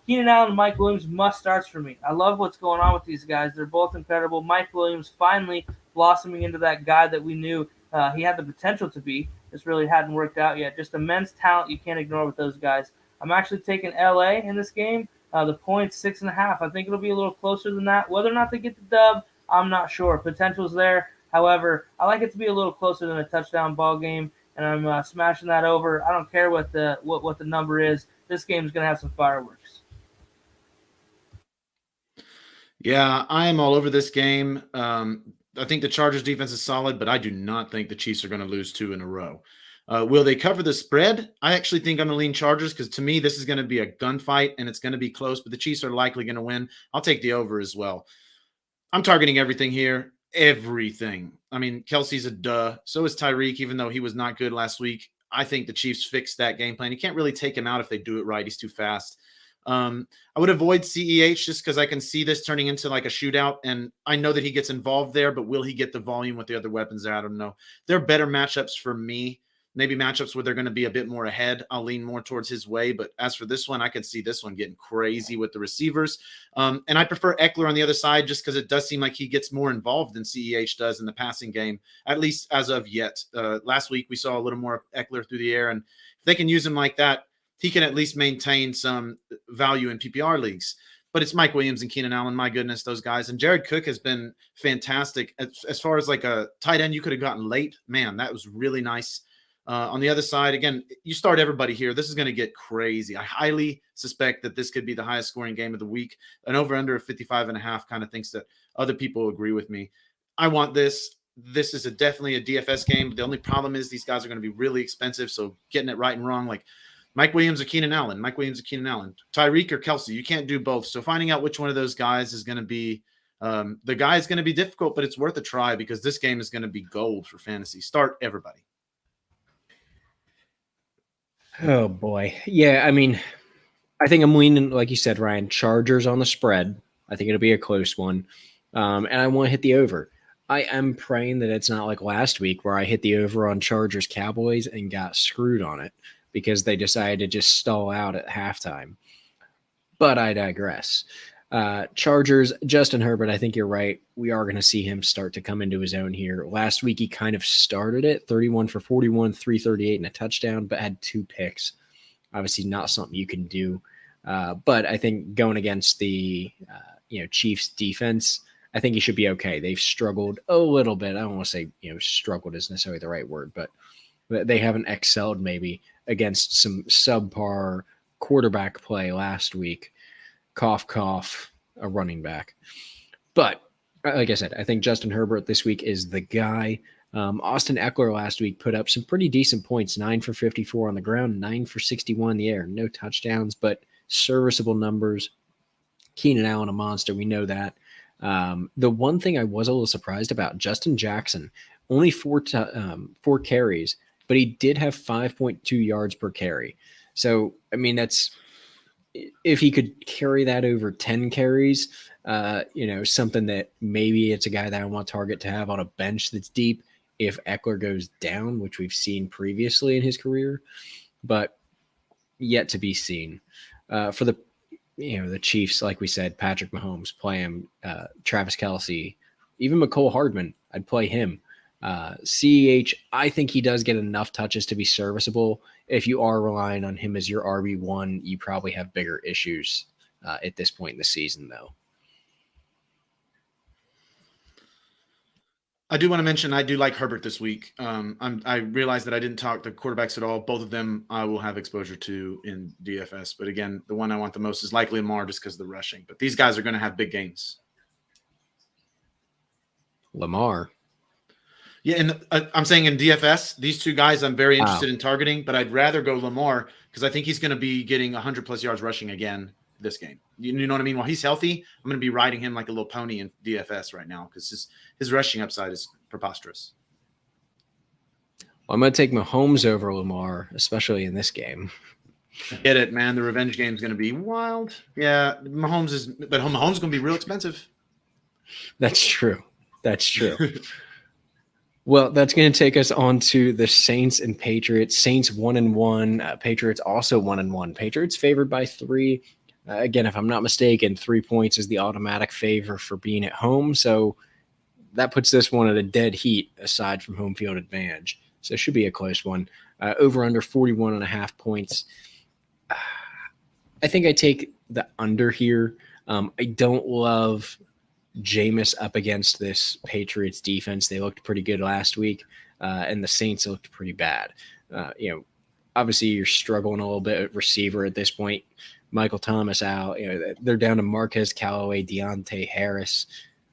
Keenan Allen and Mike Williams must starts for me. I love what's going on with these guys. They're both incredible. Mike Williams finally blossoming into that guy that we knew he had the potential to be. This really hadn't worked out yet. Just immense talent you can't ignore with those guys. I'm actually taking LA in this game. The point's 6.5. I think it'll be a little closer than that. Whether or not they get the dub, I'm not sure. Potential's there. However, I like it to be a little closer than a touchdown ball game, and I'm smashing that over. I don't care what the number is. This game's going to have some fireworks. Yeah, I am all over this game. I think the Chargers defense is solid, but I do not think the Chiefs are going to lose 2 in a row. Will they cover the spread? I actually think I'm going to lean Chargers because to me, this is going to be a gunfight and it's going to be close, but the Chiefs are likely going to win. I'll take the over as well. I'm targeting everything here. Everything. I mean, Kelsey's a duh. So is Tyreek, even though he was not good last week. I think the Chiefs fixed that game plan. You can't really take him out if they do it right. He's too fast. I would avoid CEH just because I can see this turning into like a shootout, and I know that he gets involved there, but will he get the volume with the other weapons there? I don't know. There are better matchups for me. Maybe matchups where they're going to be a bit more ahead. I'll lean more towards his way. But as for this one, I could see this one getting crazy with the receivers. And I prefer Eckler on the other side just because it does seem like he gets more involved than CEH does in the passing game, at least as of yet. Last week, we saw a little more Eckler through the air. And if they can use him like that, he can at least maintain some value in PPR leagues. But it's Mike Williams and Keenan Allen. My goodness, those guys. And Jared Cook has been fantastic. As far as like a tight end you could have gotten late, man, that was really nice. On the other side, again, you start everybody here. This is going to get crazy. I highly suspect that this could be the highest scoring game of the week. An over-under of 55.5 kind of thinks that other people agree with me. I want this. This is definitely a DFS game. The only problem is these guys are going to be really expensive, so getting it right and wrong, like Mike Williams or Keenan Allen, Tyreek or Kelsey, you can't do both. So finding out which one of those guys is going to be the guy is going to be difficult, but it's worth a try because this game is going to be gold for fantasy. Start everybody. Oh, boy. Yeah, I mean, I think I'm leaning, like you said, Ryan, Chargers on the spread. I think it'll be a close one. And I want to hit the over. I am praying that it's not like last week where I hit the over on Chargers Cowboys and got screwed on it because they decided to just stall out at halftime. But I digress. Chargers, Justin Herbert, I think you're right. We are going to see him start to come into his own here. Last week, he kind of started it, 31 for 41, 338 and a touchdown, but had 2 picks. Obviously not something you can do. But I think going against the Chiefs defense, I think he should be okay. They've struggled a little bit. I don't want to say struggled is necessarily the right word, but they haven't excelled maybe against some subpar quarterback play last week. Cough, cough, a running back. But like I said, I think Justin Herbert this week is the guy. Austin Eckler last week put up some pretty decent points, 9 for 54 on the ground, 9 for 61 in the air. No touchdowns, but serviceable numbers. Keenan Allen, a monster. We know that. The one thing I was a little surprised about, Justin Jackson, only 4 carries, but he did have 5.2 yards per carry. So, I mean, that's if he could carry that over 10 carries, something that maybe it's a guy that I want Target to have on a bench that's deep if Eckler goes down, which we've seen previously in his career, but yet to be seen. For the the Chiefs, like we said, Patrick Mahomes, play him, Travis Kelce, even McCole Hardman, I'd play him. CEH, I think he does get enough touches to be serviceable. If you are relying on him as your RB1, you probably have bigger issues at this point in the season, though. I do want to mention I do like Herbert this week. I realize that I didn't talk the quarterbacks at all. Both of them I will have exposure to in DFS. But again, the one I want the most is likely Lamar just because of the rushing. But these guys are going to have big games. Lamar. Yeah, and I'm saying in DFS, these two guys I'm very interested in targeting, but I'd rather go Lamar because I think he's going to be getting 100-plus yards rushing again this game. You know what I mean? While he's healthy, I'm going to be riding him like a little pony in DFS right now because his rushing upside is preposterous. Well, I'm going to take Mahomes over Lamar, especially in this game. Get it, man. The revenge game is going to be wild. Yeah, Mahomes is going to be real expensive. That's true. Well, that's going to take us on to the Saints and Patriots. Saints 1-1. Patriots also 1-1. Patriots favored by 3. Again, if I'm not mistaken, 3 points is the automatic favor for being at home. So that puts this one at a dead heat aside from home field advantage. So it should be a close one. Over under 41.5 points. I think I take the under here. I don't love Jameis up against this Patriots defense. They looked pretty good last week, and the Saints looked pretty bad. Obviously you're struggling a little bit at receiver at this point. Michael Thomas out. They're down to Marquez Callaway, Deontay Harris,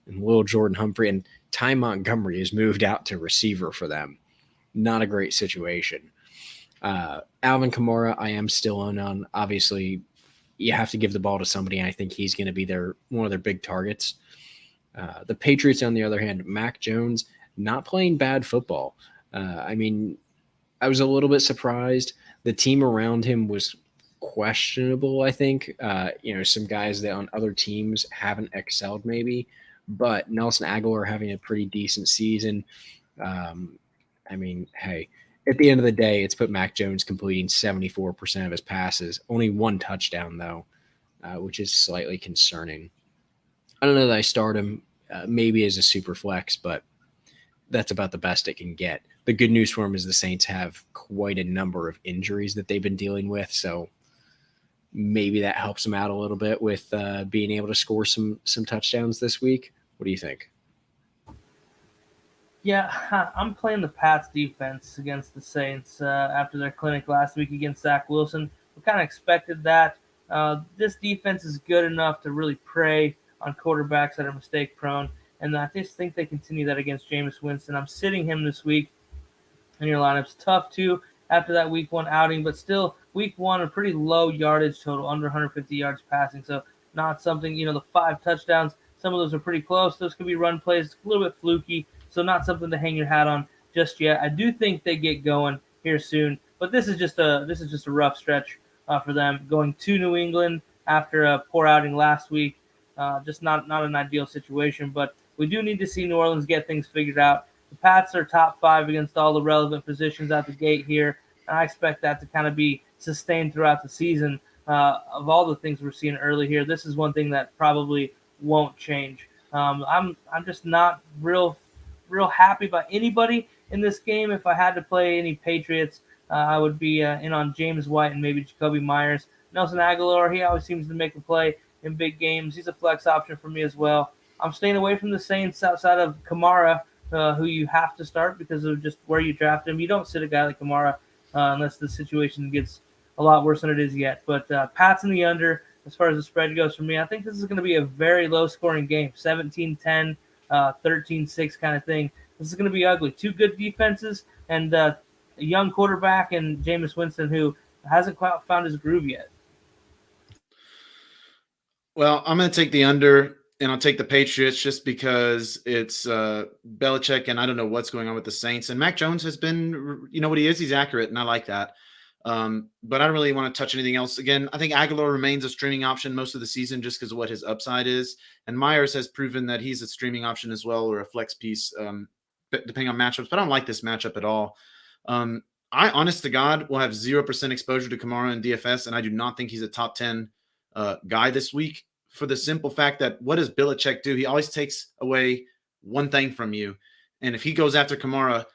and Will Jordan Humphrey, and Ty Montgomery has moved out to receiver for them. Not a great situation. Alvin Kamara, I am still on. Obviously, you have to give the ball to somebody, and I think he's going to be one of their big targets. The Patriots, on the other hand, Mac Jones, not playing bad football. I was a little bit surprised. The team around him was questionable, I think. Some guys that on other teams haven't excelled maybe, but Nelson Aguilar having a pretty decent season. Hey, at the end of the day, it's put Mac Jones completing 74% of his passes. Only 1 touchdown, though, which is slightly concerning. I don't know that I start him maybe as a super flex, but that's about the best it can get. The good news for him is the Saints have quite a number of injuries that they've been dealing with, so maybe that helps them out a little bit with being able to score some touchdowns this week. What do you think? Yeah, I'm playing the Pats defense against the Saints after their clinic last week against Zach Wilson. We kind of expected that. This defense is good enough to really prey on quarterbacks that are mistake prone, and I just think they continue that against Jameis Winston. I'm sitting him this week in your lineups. Tough too after that week 1 outing, but still week 1 a pretty low yardage total, under 150 yards passing, so not something, the 5 touchdowns, some of those are pretty close. Those could be run plays, a little bit fluky, so not something to hang your hat on just yet. I do think they get going here soon, but this is just a rough stretch for them, going to New England after a poor outing last week. Just not an ideal situation, but we do need to see New Orleans get things figured out. The Pats are top 5 against all the relevant positions out the gate here, and I expect that to kind of be sustained throughout the season. Of all the things we're seeing early here, this is one thing that probably won't change. I'm just not real happy about anybody in this game. If I had to play any Patriots, I would be in on James White and maybe Jacoby Myers. Nelson Aguilar, he always seems to make a play in big games. He's a flex option for me as well. I'm staying away from the Saints outside of Kamara, who you have to start because of just where you draft him. You don't sit a guy like Kamara unless the situation gets a lot worse than it is yet. But Pats in the under as far as the spread goes for me. I think this is going to be a very low-scoring game, 17-10, 13-6 kind of thing. This is going to be ugly. 2 good defenses and a young quarterback and Jameis Winston who hasn't quite found his groove yet. Well, I'm going to take the under, and I'll take the Patriots just because it's Belichick, and I don't know what's going on with the Saints. And Mac Jones has been, what he is. He's accurate, and I like that. But I don't really want to touch anything else. Again, I think Aguilar remains a streaming option most of the season just because of what his upside is. And Myers has proven that he's a streaming option as well, or a flex piece, depending on matchups. But I don't like this matchup at all. I, honest to God, will have 0% exposure to Kamara in DFS, and I do not think he's a top 10 guy this week for the simple fact that what does Belichick do? He always takes away one thing from you. And if he goes after Kamara,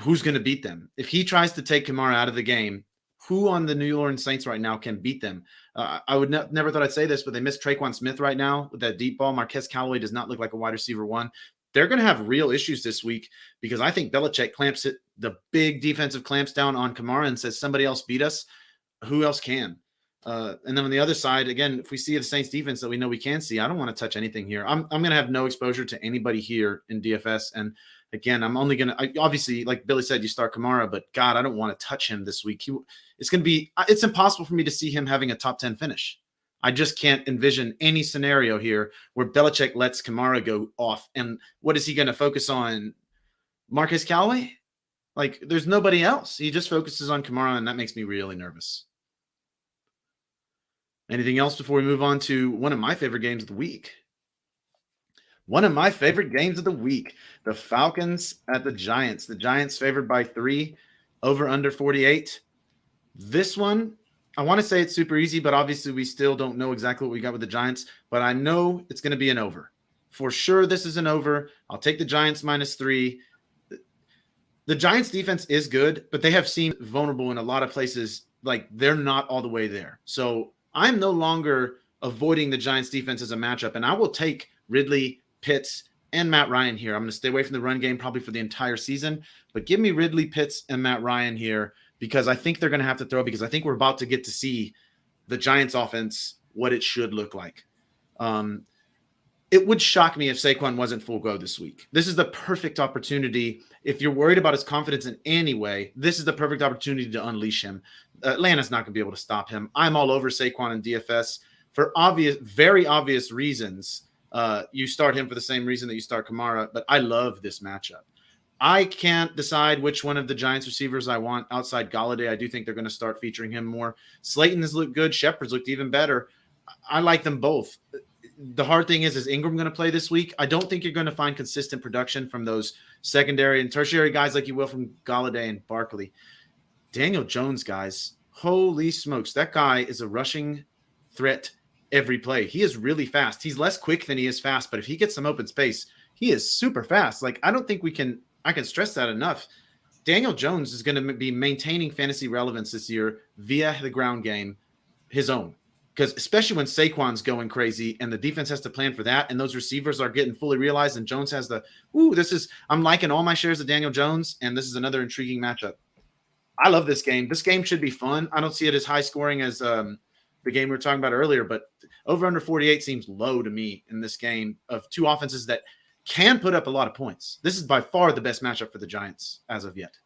who's going to beat them? If he tries to take Kamara out of the game, who on the New Orleans Saints right now can beat them? I would never thought I'd say this, but they miss Traquan Smith right now with that deep ball. Marquez Callaway does not look like a wide receiver one. They're going to have real issues this week because I think Belichick clamps it, the big defensive clamps down on Kamara and says, somebody else beat us. Who else can? And then on the other side, again, if we see the Saints defense that we know we can see, I don't want to touch anything here. I'm going to have no exposure to anybody here in DFS. And again, I'm only going to, obviously, like Billy said, you start Kamara, but God, I don't want to touch him this week. It's impossible for me to see him having a top 10 finish. I just can't envision any scenario here where Belichick lets Kamara go off. And what is he going to focus on? Marcus Callaway? Like, there's nobody else. He just focuses on Kamara, and that makes me really nervous. Anything else before we move on to one of my favorite games of the week? One of my favorite games of the week, the Falcons at the Giants. The Giants favored by 3, over under 48. This one, I want to say it's super easy, but obviously we still don't know exactly what we got with the Giants, but I know it's going to be an over. For sure, this is an over. I'll take the Giants -3. The Giants defense is good, but they have seemed vulnerable in a lot of places. Like, they're not all the way there. So I'm no longer avoiding the Giants defense as a matchup, and I will take Ridley, Pitts, and Matt Ryan here. I'm going to stay away from the run game probably for the entire season, but give me Ridley, Pitts, and Matt Ryan here because I think they're going to have to throw because I think we're about to get to see the Giants offense, what it should look like. It would shock me if Saquon wasn't full go this week. This is the perfect opportunity. If you're worried about his confidence in any way, this is the perfect opportunity to unleash him. Atlanta's not going to be able to stop him. I'm all over Saquon in DFS for very obvious reasons. You start him for the same reason that you start Kamara, but I love this matchup. I can't decide which one of the Giants receivers I want outside Golladay. I do think they're going to start featuring him more. Slayton has looked good. Shepard's looked even better. I like them both. The hard thing is Ingram going to play this week? I don't think you're going to find consistent production from those secondary and tertiary guys like you will from Golladay and Barkley. Daniel Jones, guys, holy smokes. That guy is a rushing threat every play. He is really fast. He's less quick than he is fast, but if he gets some open space, he is super fast. Like, I don't think I can stress that enough. Daniel Jones is going to be maintaining fantasy relevance this year via the ground game, his own. Because especially when Saquon's going crazy and the defense has to plan for that and those receivers are getting fully realized and Jones has I'm liking all my shares of Daniel Jones, and this is another intriguing matchup. I love this game. This game should be fun. I don't see it as high scoring as the game we were talking about earlier, but over under 48 seems low to me in this game of two offenses that can put up a lot of points. This is by far the best matchup for the Giants as of yet.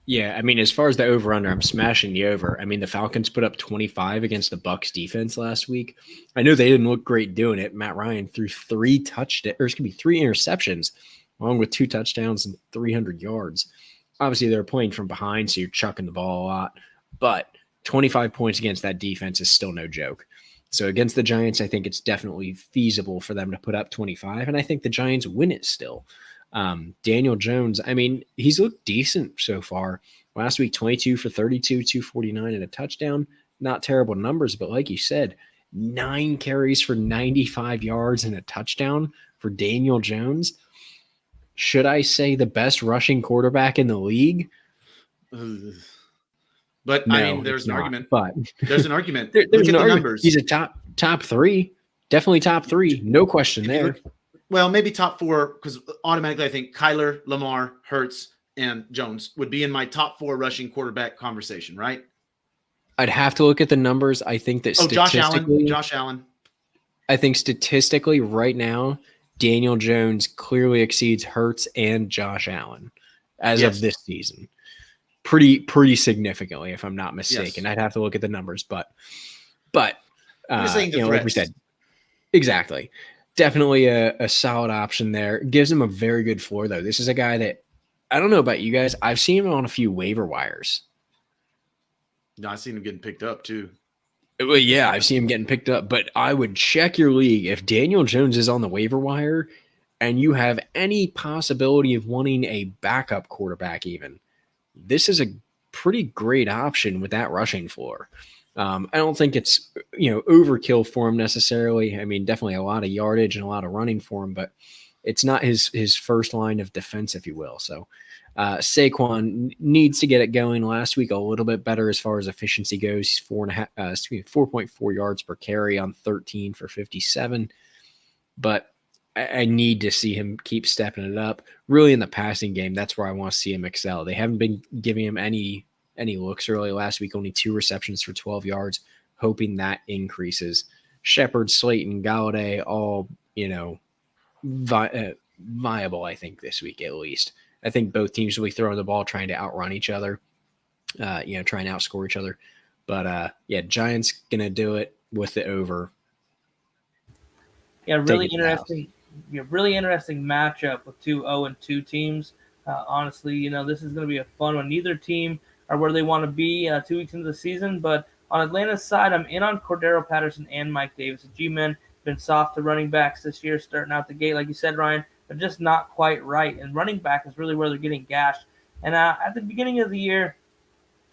Yeah, I mean, as far as the over-under, I'm smashing the over. I mean, the Falcons put up 25 against the Bucs defense last week. I know they didn't look great doing it. Matt Ryan threw 3 interceptions, along with 2 touchdowns and 300 yards. Obviously, they're playing from behind, so you're chucking the ball a lot. But 25 points against that defense is still no joke. So against the Giants, I think it's definitely feasible for them to put up 25, and I think the Giants win it still. Daniel Jones, I mean, he's looked decent so far. Last week, 22 for 32, 249 and a touchdown. Not terrible numbers, but like you said, 9 carries for 95 yards and a touchdown for Daniel Jones. Should I say the best rushing quarterback in the league? But no, I mean, there's an argument. But there's an argument. There's look an at the argument. numbers. He's a top 3. Definitely top 3. No question there. Well, maybe top 4, because automatically I think Kyler, Lamar, Hurts, and Jones would be in my top 4 rushing quarterback conversation, right? I'd have to look at the numbers. I think that statistically, Josh Allen. I think statistically right now, Daniel Jones clearly exceeds Hurts and Josh Allen as of this season. Pretty significantly, if I'm not mistaken. Yes. I'd have to look at the numbers, but I'm saying like we said, exactly. Definitely a solid option there. Gives him a very good floor, though. This is a guy that, I don't know about you guys, I've seen him on a few waiver wires. No, I've seen him getting picked up, too. Well, yeah, I've seen him getting picked up, but I would check your league. If Daniel Jones is on the waiver wire and you have any possibility of wanting a backup quarterback even, this is a pretty great option with that rushing floor. I don't think it's, overkill for him necessarily. I mean, definitely a lot of yardage and a lot of running for him, but it's not his first line of defense, if you will. So Saquon needs to get it going. Last week, a little bit better as far as efficiency goes. He's 4.4 yards per carry on 13 for 57. But I need to see him keep stepping it up. Really, in the passing game, that's where I want to see him excel. They haven't been giving him any looks early. Last week, only 2 receptions for 12 yards, hoping that increases. Shepard, Slayton, Galladay, all, viable, I think, this week at least. I think both teams will be throwing the ball, trying to outrun each other, trying to outscore each other. But, Giants going to do it with the over. Yeah, really interesting. Really interesting matchup with 2 0-2 teams. Honestly, this is going to be a fun one. Neither team are where they want to be 2 weeks into the season, but on Atlanta's side, I'm in on Cordaro Patterson and Mike Davis. The G-men been soft to running backs this year, starting out the gate, like you said, Ryan. They're just not quite right, and running back is really where they're getting gashed. And at the beginning of the year,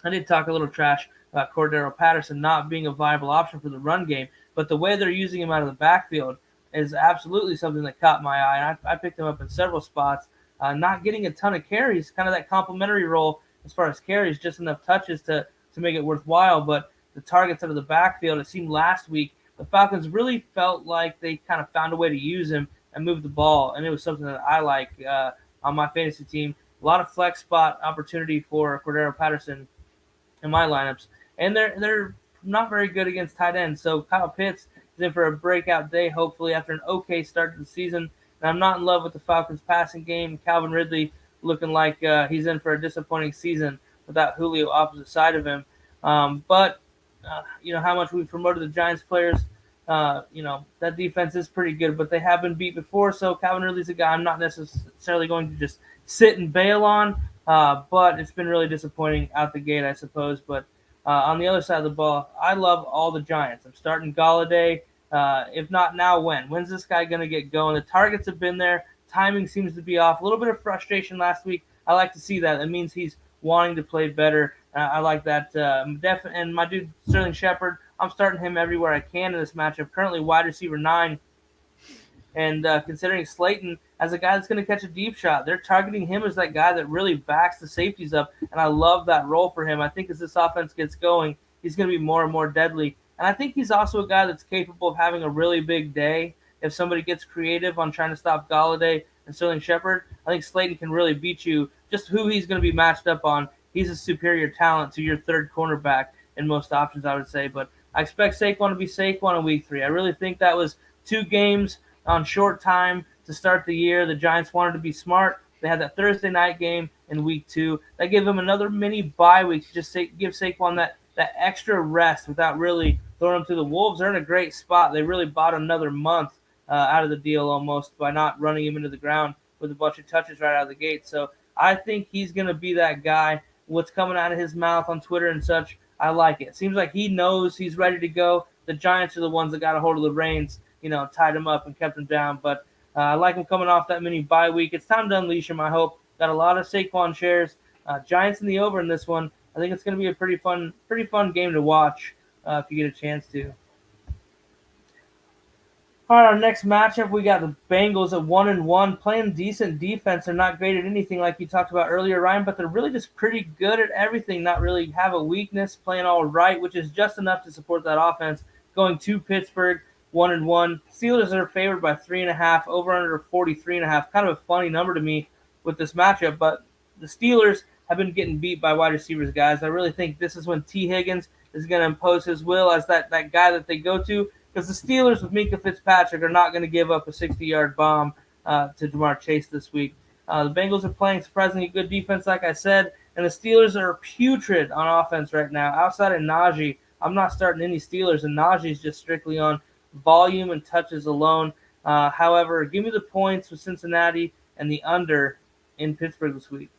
I did talk a little trash about Cordaro Patterson not being a viable option for the run game, but the way they're using him out of the backfield is absolutely something that caught my eye. And I picked him up in several spots. Not getting a ton of carries, kind of that complimentary role as far as carries, just enough touches to make it worthwhile. But the targets out of the backfield, it seemed last week, the Falcons really felt like they kind of found a way to use him and move the ball. And it was something that I like on my fantasy team. A lot of flex spot opportunity for Cordaro Patterson in my lineups. And they're not very good against tight ends. So Kyle Pitts is in for a breakout day, hopefully, after an okay start to the season. And I'm not in love with the Falcons' passing game. Calvin Ridley looking like he's in for a disappointing season without Julio opposite side of him. But how much we've promoted the Giants players, that defense is pretty good, but they have been beat before. So Calvin Ridley's a guy I'm not necessarily going to just sit and bail on. But it's been really disappointing out the gate, I suppose. But on the other side of the ball, I love all the Giants. I'm starting Galladay. If not now, when? When's this guy going to get going? The targets have been there. Timing seems to be off. A little bit of frustration last week. I like to see that. It means he's wanting to play better. I like that. And my dude, Sterling Shepard, I'm starting him everywhere I can in this matchup. Currently wide receiver 9. And considering Slayton as a guy that's going to catch a deep shot, they're targeting him as that guy that really backs the safeties up. And I love that role for him. I think as this offense gets going, he's going to be more and more deadly. And I think he's also a guy that's capable of having a really big day. If somebody gets creative on trying to stop Galladay and Sterling Shepard, I think Slayton can really beat you. Just who he's going to be matched up on, he's a superior talent to your third cornerback in most options, I would say. But I expect Saquon to be Saquon in week 3. I really think that was 2 games on short time to start the year. The Giants wanted to be smart. They had that Thursday night game in week 2. That gave them another mini bye week to just give Saquon that extra rest without really throwing him to the Wolves. They're in a great spot. They really bought another month out of the deal almost by not running him into the ground with a bunch of touches right out of the gate. So I think he's going to be that guy. What's coming out of his mouth on Twitter and such, I like it. Seems like he knows he's ready to go. The Giants are the ones that got a hold of the reins, tied him up and kept him down. But I like him coming off that mini bye week. It's time to unleash him, I hope. Got a lot of Saquon shares. Giants in the over in this one. I think it's going to be a pretty fun game to watch if you get a chance to. All right, our next matchup, we got the Bengals at 1-1, playing decent defense. They're not great at anything like you talked about earlier, Ryan, but they're really just pretty good at everything, not really have a weakness, playing all right, which is just enough to support that offense. Going to Pittsburgh, 1-1. Steelers are favored by 3.5, over under 43.5. Kind of a funny number to me with this matchup, but the Steelers have been getting beat by wide receivers, guys. I really think this is when T. Higgins is going to impose his will as that guy that they go to, because the Steelers with Minkah Fitzpatrick are not going to give up a 60-yard bomb to Jamar Chase this week. The Bengals are playing surprisingly good defense, like I said, and the Steelers are putrid on offense right now. Outside of Najee, I'm not starting any Steelers, and Najee's just strictly on volume and touches alone. However, give me the points with Cincinnati and the under in Pittsburgh this week.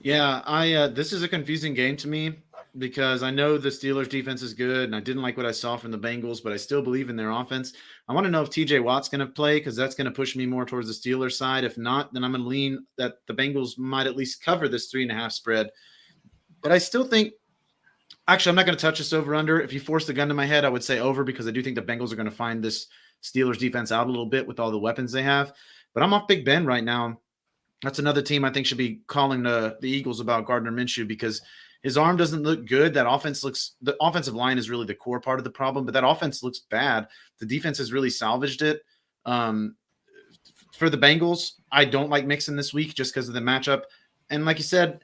Yeah, this is a confusing game to me because I know the Steelers defense is good and I didn't like what I saw from the Bengals, but I still believe in their offense. I want to know if TJ Watt's going to play because that's going to push me more towards the Steelers side. If not, then I'm going to lean that the Bengals might at least cover this 3.5 spread. But I still think Actually, I'm not going to touch this over-under. If you force the gun to my head, I would say over because I do think the Bengals are going to find this Steelers defense out a little bit with all the weapons they have. But I'm off Big Ben right now. That's another team I think should be calling the Eagles about Gardner Minshew because his arm doesn't look good. The offensive line is really the core part of the problem, but that offense looks bad. The defense has really salvaged it. For the Bengals, I don't like Mixon this week just because of the matchup. And like you said,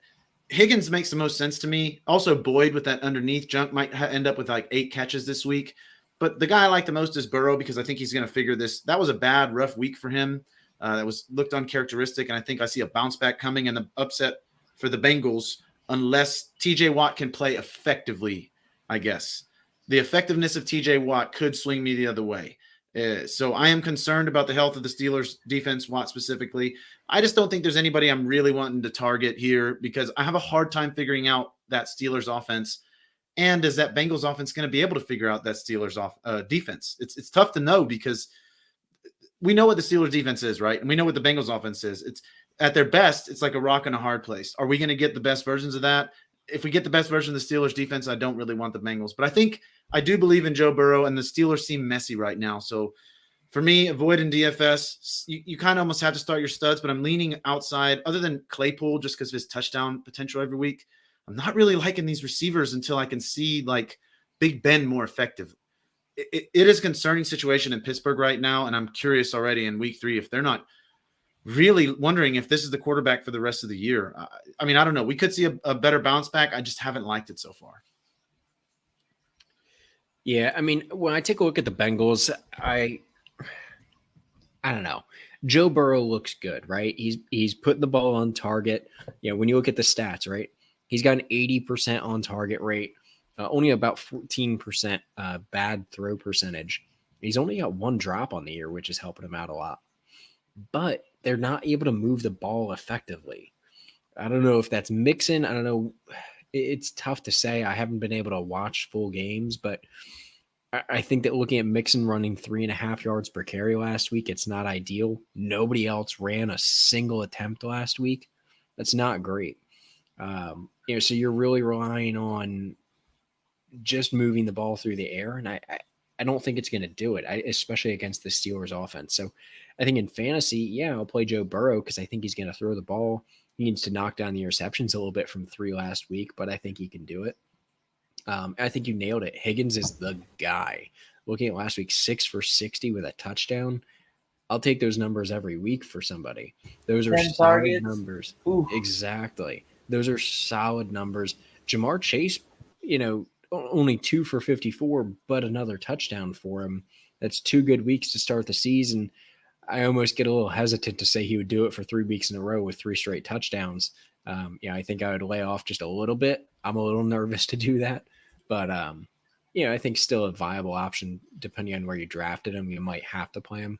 Higgins makes the most sense to me. Also, Boyd with that underneath jump might end up with like 8 catches this week. But the guy I like the most is Burrow because I think he's going to figure this. That was a bad, rough week for him. That was looked uncharacteristic, and I think I see a bounce back coming and the upset for the Bengals unless TJ Watt can play effectively, I guess. The effectiveness of TJ Watt could swing me the other way. So I am concerned about the health of the Steelers defense, Watt specifically. I just don't think there's anybody I'm really wanting to target here because I have a hard time figuring out that Steelers offense. And is that Bengals offense going to be able to figure out that Steelers defense? It's tough to know because we know what the Steelers defense is, right? And we know what the Bengals offense is. It's at their best, it's like a rock and a hard place. Are we going to get the best versions of that? If we get the best version of the Steelers defense, I don't really want the Bengals. But I do believe in Joe Burrow, and the Steelers seem messy right now. So for me, avoiding DFS, you kind of almost have to start your studs, but I'm leaning outside other than Claypool just because of his touchdown potential every week. I'm not really liking these receivers until I can see like Big Ben more effective. It is a concerning situation in Pittsburgh right now, and I'm curious already in week 3 if they're not really wondering if this is the quarterback for the rest of the year. I mean, I don't know. We could see a better bounce back. I just haven't liked it so far. Yeah, I mean, when I take a look at the Bengals, I don't know. Joe Burrow looks good, right? He's putting the ball on target. You know, when you look at the stats, right? He's got an 80% on target rate, only about 14% bad throw percentage. He's only got 1 drop on the year, which is helping him out a lot. But they're not able to move the ball effectively. I don't know if that's Mixon. I don't know. It's tough to say. I haven't been able to watch full games, but I think that looking at Mixon running 3.5 yards per carry last week, it's not ideal. Nobody else ran a single attempt last week. That's not great. So you're really relying on just moving the ball through the air, and I don't think it's going to do it, especially against the Steelers offense. So I think in fantasy, I'll play Joe Burrow because I think he's going to throw the ball. He needs to knock down the interceptions a little bit from 3 last week, but I think he can do it. I think you nailed it. Higgins is the guy. Looking at last week, 6 for 60 with a touchdown. I'll take those numbers every week for somebody. Those are solid numbers. Ooh. Exactly. Those are solid numbers. Jamar Chase, only 2 for 54, but another touchdown for him. That's 2 good weeks to start the season. I almost get a little hesitant to say he would do it for 3 weeks in a row with 3 straight touchdowns. I think I would lay off just a little bit. I'm a little nervous to do that, but I think still a viable option depending on where you drafted him. You might have to play him.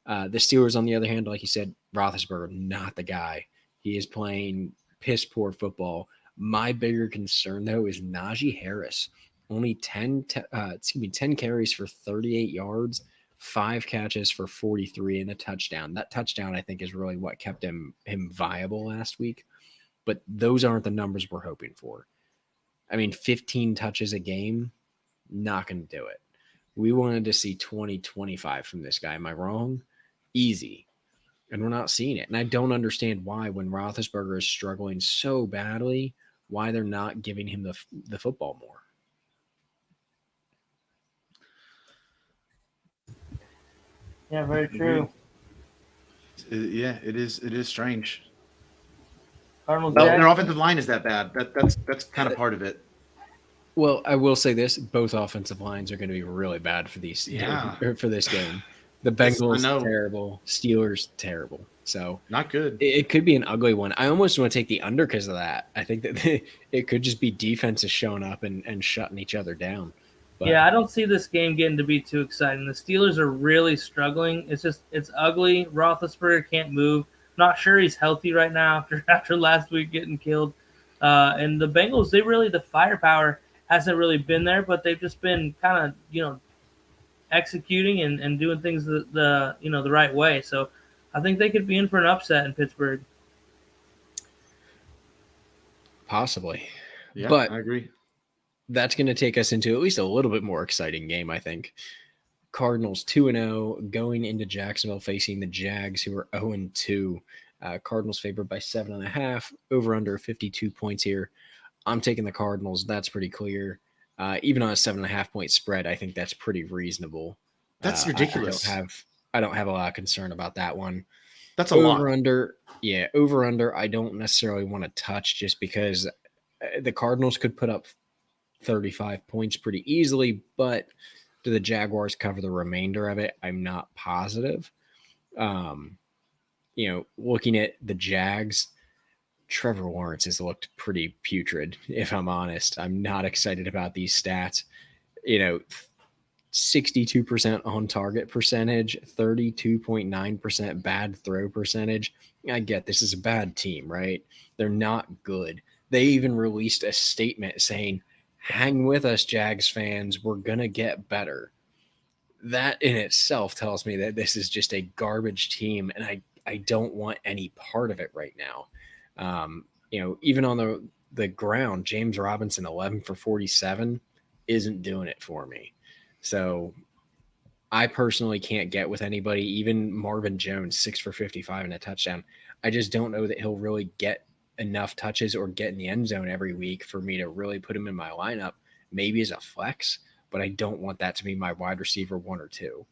The Steelers, on the other hand, like you said, Roethlisberger, not the guy. He is playing piss poor football. My bigger concern though is Najee Harris. Only 10 carries for 38 yards, 5 catches for 43 and a touchdown. That touchdown, I think, is really what kept him viable last week. But those aren't the numbers we're hoping for. I mean, 15 touches a game, not going to do it. We wanted to see 20, 25 from this guy. Am I wrong? Easy. And we're not seeing it. And I don't understand why, when Roethlisberger is struggling so badly, why they're not giving him the football more. Yeah, very true. It is strange. Cardinals. Well, Their offensive line is that bad. That's kind of part of it. Well, I will say this: both offensive lines are going to be really bad for these. For this game. The Bengals terrible, Steelers terrible. So not good. It could be an ugly one. I almost want to take the under because of that. I think that it could just be defenses showing up and shutting each other down. But, I don't see this game getting to be too exciting. The Steelers are really struggling. It's ugly. Roethlisberger can't move. Not sure he's healthy right now after last week getting killed. And the Bengals, the firepower hasn't really been there, but they've just been kind of, executing and doing things the right way. So I think they could be in for an upset in Pittsburgh. Possibly. Yeah, but I agree. that's going to take us into at least a little bit more exciting game, I think. Cardinals 2-0 going into Jacksonville facing the Jags, who are 0-2. Cardinals favored by 7.5, over under 52 points here. I'm taking the Cardinals. That's pretty clear. Even on a 7.5 point spread, I think that's pretty reasonable. That's ridiculous. I don't have a lot of concern about that one. That's a lot. Over under. I don't necessarily want to touch just because the Cardinals could put up 35 points pretty easily, but do the Jaguars cover the remainder of it? I'm not positive. Looking at the Jags, Trevor Lawrence has looked pretty putrid, if I'm honest. I'm not excited about these stats. 62% on target percentage, 32.9% bad throw percentage. I get this is a bad team, right? They're not good. They even released a statement saying, hang with us, Jags fans. We're going to get better. That in itself tells me that this is just a garbage team, and I don't want any part of it right now. Even on the ground, James Robinson, 11 for 47, isn't doing it for me. So I personally can't get with anybody, even Marvin Jones, 6 for 55 and a touchdown. I just don't know that he'll really get enough touches or get in the end zone every week for me to really put him in my lineup, maybe as a flex, but I don't want that to be my wide receiver 1 or 2.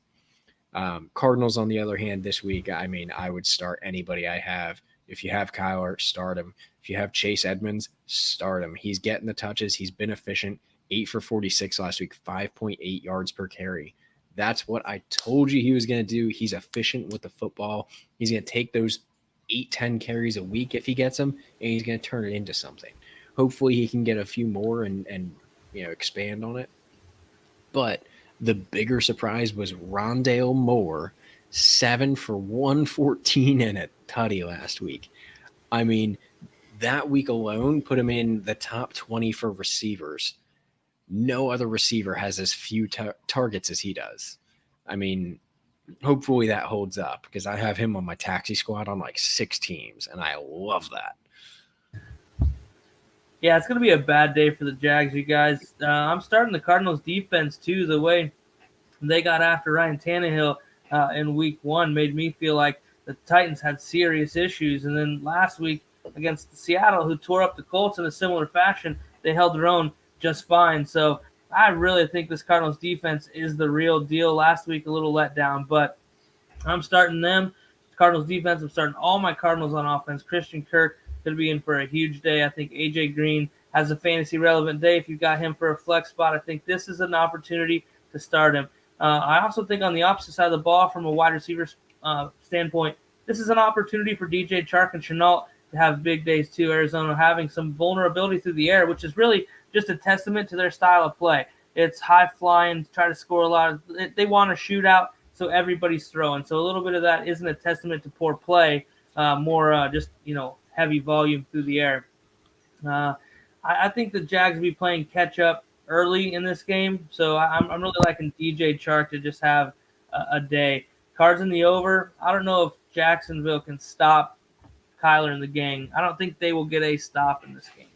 Cardinals, on the other hand, this week, I would start anybody I have. If you have Kyler, start him. If you have Chase Edmonds, start him. He's getting the touches. He's been efficient. 8 for 46 last week, 5.8 yards per carry. That's what I told you he was going to do. He's efficient with the football. He's going to take those 8-10 carries a week if he gets them, and he's going to turn it into something. Hopefully he can get a few more and expand on it. But the bigger surprise was Rondale Moore, 7 for 114 and a tutty last week. That week alone put him in the top 20 for receivers. No other receiver has as few targets as he does. Hopefully that holds up because I have him on my taxi squad on like 6 teams, and I love that. Yeah, it's going to be a bad day for the Jags, you guys. I'm starting the Cardinals defense, too. The way they got after Ryan Tannehill in week 1 made me feel like the Titans had serious issues. And then last week against Seattle, who tore up the Colts in a similar fashion, they held their own just fine. So I really think this Cardinals defense is the real deal. Last week, a little letdown, but I'm starting them. Cardinals defense, I'm starting all my Cardinals on offense. Christian Kirk could be in for a huge day. I think A.J. Green has a fantasy relevant day. If you've got him for a flex spot, I think this is an opportunity to start him. I also think on the opposite side of the ball, from a wide receiver standpoint, this is an opportunity for DJ Chark and Chenault to have big days too. Arizona having some vulnerability through the air, which is really just a testament to their style of play. It's high flying, try to score a lot. They want a shootout, so everybody's throwing. So a little bit of that isn't a testament to poor play, more just heavy volume through the air. I think the Jags will be playing catch up early in this game, so I'm really liking DJ Chark to just have a day. Cards in the over. I don't know if Jacksonville can stop Kyler and the gang. I don't think they will get a stop in this game.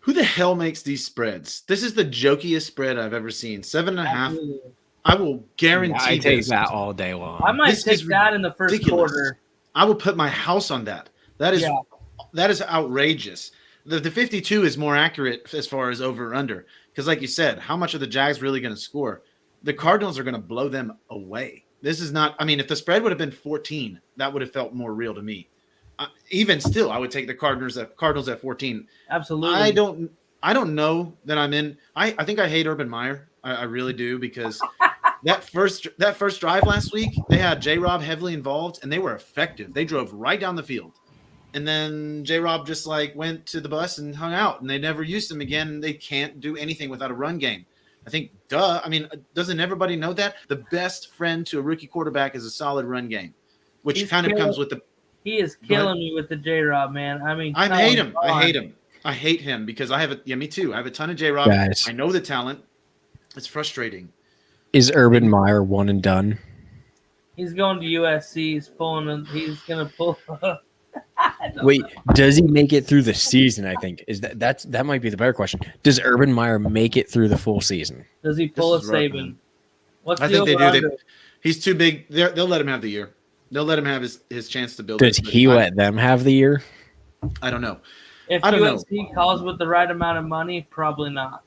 Who the hell makes these spreads? This is the jokiest spread I've ever seen. 7.5. Absolutely. I will guarantee I take that all day long. I might take that in the first ridiculous. quarter. I will put my house on that. That is outrageous. The 52 is more accurate as far as over or under. Because like you said, how much are the Jags really going to score? The Cardinals are going to blow them away. This is not – if the spread would have been 14, that would have felt more real to me. Even still, I would take the Cardinals at 14. Absolutely. I don't know that I'm in. I think I hate Urban Meyer. I really do, because that first drive last week, they had J-Rob heavily involved, and they were effective. They drove right down the field. And then J-Rob just went to the bus and hung out, and they never used him again. They can't do anything without a run game. I think, doesn't everybody know that? The best friend to a rookie quarterback is a solid run game, which comes with the – He is killing me with the J-Rob, man. I hate him. I hate him because I have me too. I have a ton of J-Rob. Guys. I know the talent. It's frustrating. Is Urban Meyer one and done? He's going to USC. He's going to pull Wait, does he make it through the season? I think that might be the better question. Does Urban Meyer make it through the full season? Does he pull a This is rough, Saban? man. What's I the think they do. over-under? He's too big. They'll let him have the year. They'll let him have his chance to build. Does it, but he let them have the year? I don't know. If I don't know. USC calls with the right amount of money, probably not.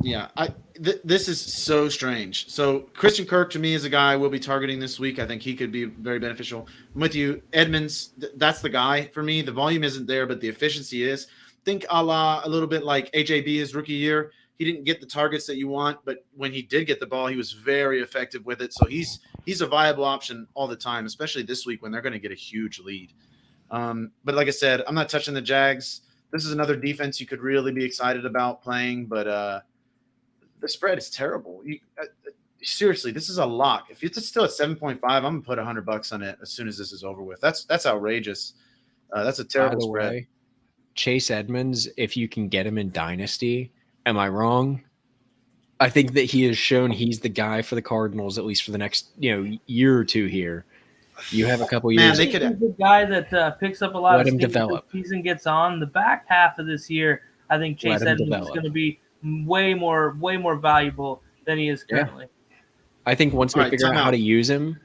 Yeah, this is so strange. So Christian Kirk to me is a guy we'll be targeting this week. I think he could be very beneficial. I'm with you. Edmonds, that's the guy for me. The volume isn't there, but the efficiency is. Think a little bit like AJB his rookie year. He didn't get the targets that you want, but when he did get the ball, he was very effective with it. So he's a viable option all the time, especially this week when they're going to get a huge lead. But like I said, I'm not touching the Jags. This is another defense you could really be excited about playing, but the spread is terrible. Seriously, this is a lock. If it's still at 7.5, I'm gonna put $100 on it as soon as this is over with. That's outrageous. That's a terrible spread. Way, Chase Edmonds, if you can get him in Dynasty, am I wrong? I think that he has shown he's the guy for the Cardinals, at least for the next year or two here. You have a couple years. He's the guy that picks up a lot of steam develop. as the season gets on. The back half of this year, I think Chase Edmonds is going to be way more valuable than he is currently. I think once they figure out how to use him.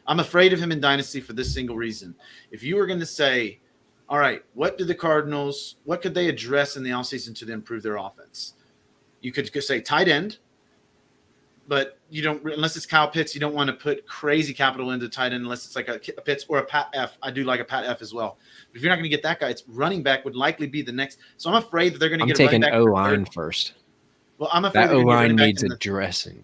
I'm afraid of him in Dynasty for this single reason. If you were going to say, all right, what could they address in the offseason to improve their offense? You could say tight end, but you don't, unless it's Kyle Pitts, you don't want to put crazy capital into tight end unless it's like a Pitts or a Pat F. I do like a Pat F as well. But if you're not going to get that guy, it's running back would likely be the next. So I'm afraid that they're going to get a running back. I'm taking O-line first. Well, I'm afraid that O-line needs addressing.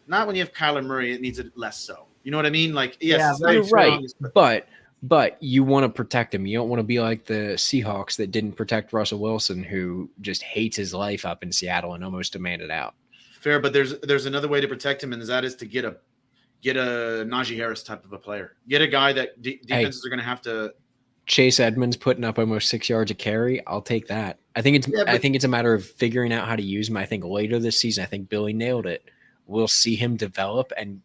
Not when you have Kyler Murray, it needs it less so. You know what I mean? Like, yes, you're right. But you want to protect him. You don't want to be like the Seahawks that didn't protect Russell Wilson, who just hates his life up in Seattle and almost demanded out. Fair, but there's another way to protect him, and that is to get a Najee Harris type of a player. Get a guy that defenses are going to have to. Chase Edmonds putting up almost 6 yards a carry. I'll take that. I think it's a matter of figuring out how to use him. I think later this season, I think Billy nailed it. We'll see him develop and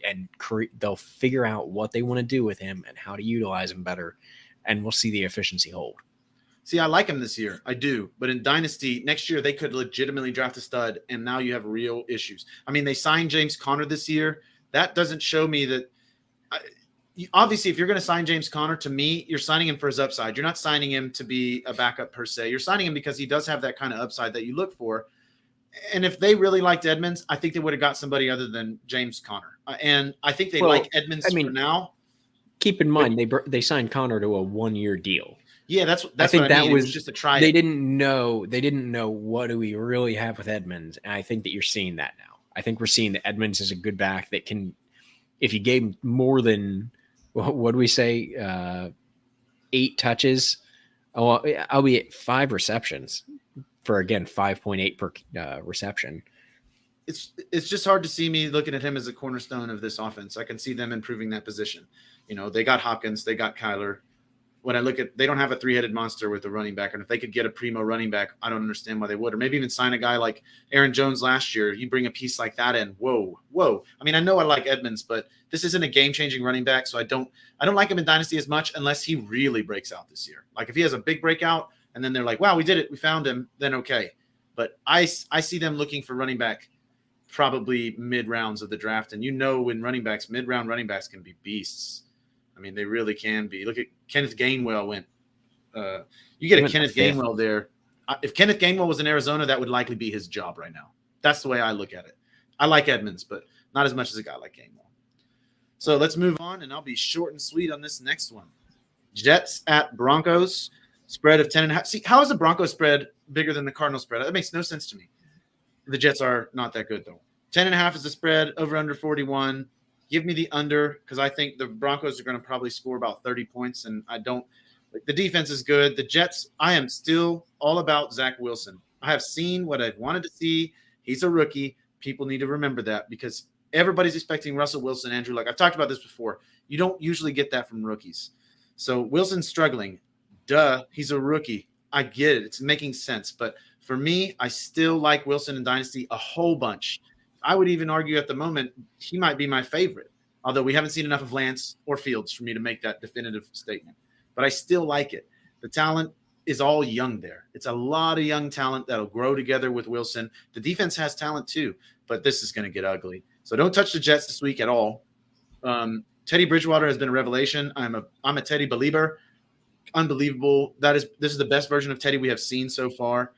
they'll figure out what they want to do with him and how to utilize him better, and we'll see the efficiency hold. See, I like him this year. I do. But in Dynasty, next year, they could legitimately draft a stud, and now you have real issues. I mean, they signed James Conner this year. That doesn't show me that obviously, if you're going to sign James Conner, to me, you're signing him for his upside. You're not signing him to be a backup per se. You're signing him because he does have that kind of upside that you look for. And if they really liked Edmonds, I think they would have got somebody other than James Conner. And I think they like Edmonds for now. Keep in mind, they signed Conner to a 1-year deal. Yeah, that's I think what that I mean. was It was just a try. They didn't know what do we really have with Edmonds, and I think that you're seeing that now. I think we're seeing that Edmonds is a good back that can, if you gave him more than what do we say, 8 touches, I'll be at 5 receptions for, again, 5.8 per reception. It's just hard to see me looking at him as a cornerstone of this offense. I can see them improving that position. You know, they got Hopkins, they got Kyler. When I look at, they don't have a 3-headed monster with a running back. And if they could get a primo running back, I don't understand why they would. Or maybe even sign a guy like Aaron Jones last year. You bring a piece like that in. Whoa. I mean, I know I like Edmonds, but this isn't a game-changing running back. So I don't like him in Dynasty as much unless he really breaks out this year. Like if he has a big breakout and then they're like, wow, we did it, we found him, then okay. But I see them looking for running back probably mid-rounds of the draft. And when mid-round running backs can be beasts. I mean, they really can be. Look at Kenneth Gainwell went. You get a Kenneth Gainwell there. If Kenneth Gainwell was in Arizona, that would likely be his job right now. That's the way I look at it. I like Edmonds, but not as much as a guy like Gainwell. So let's move on, and I'll be short and sweet on this next one. Jets at Broncos, spread of 10.5. See, how is the Broncos spread bigger than the Cardinals spread? That makes no sense to me. The Jets are not that good, though. 10.5 is the spread, over under 41. Give me the under because I think the Broncos are going to probably score about 30 points, and I don't – the defense is good. The Jets, I am still all about Zach Wilson. I have seen what I wanted to see. He's a rookie. People need to remember that because everybody's expecting Russell Wilson, Andrew. Like I've talked about this before. You don't usually get that from rookies. So Wilson's struggling. Duh, he's a rookie. I get it. It's making sense. But for me, I still like Wilson in Dynasty a whole bunch. I would even argue at the moment he might be my favorite, although we haven't seen enough of Lance or Fields for me to make that definitive statement. But I still like it. The talent is all young there. It's a lot of young talent that'll grow together with Wilson. The defense has talent too, but this is going to get ugly. So don't touch the Jets this week at all. Teddy Bridgewater has been a revelation. I'm a Teddy believer. Unbelievable. This is the best version of Teddy we have seen so far.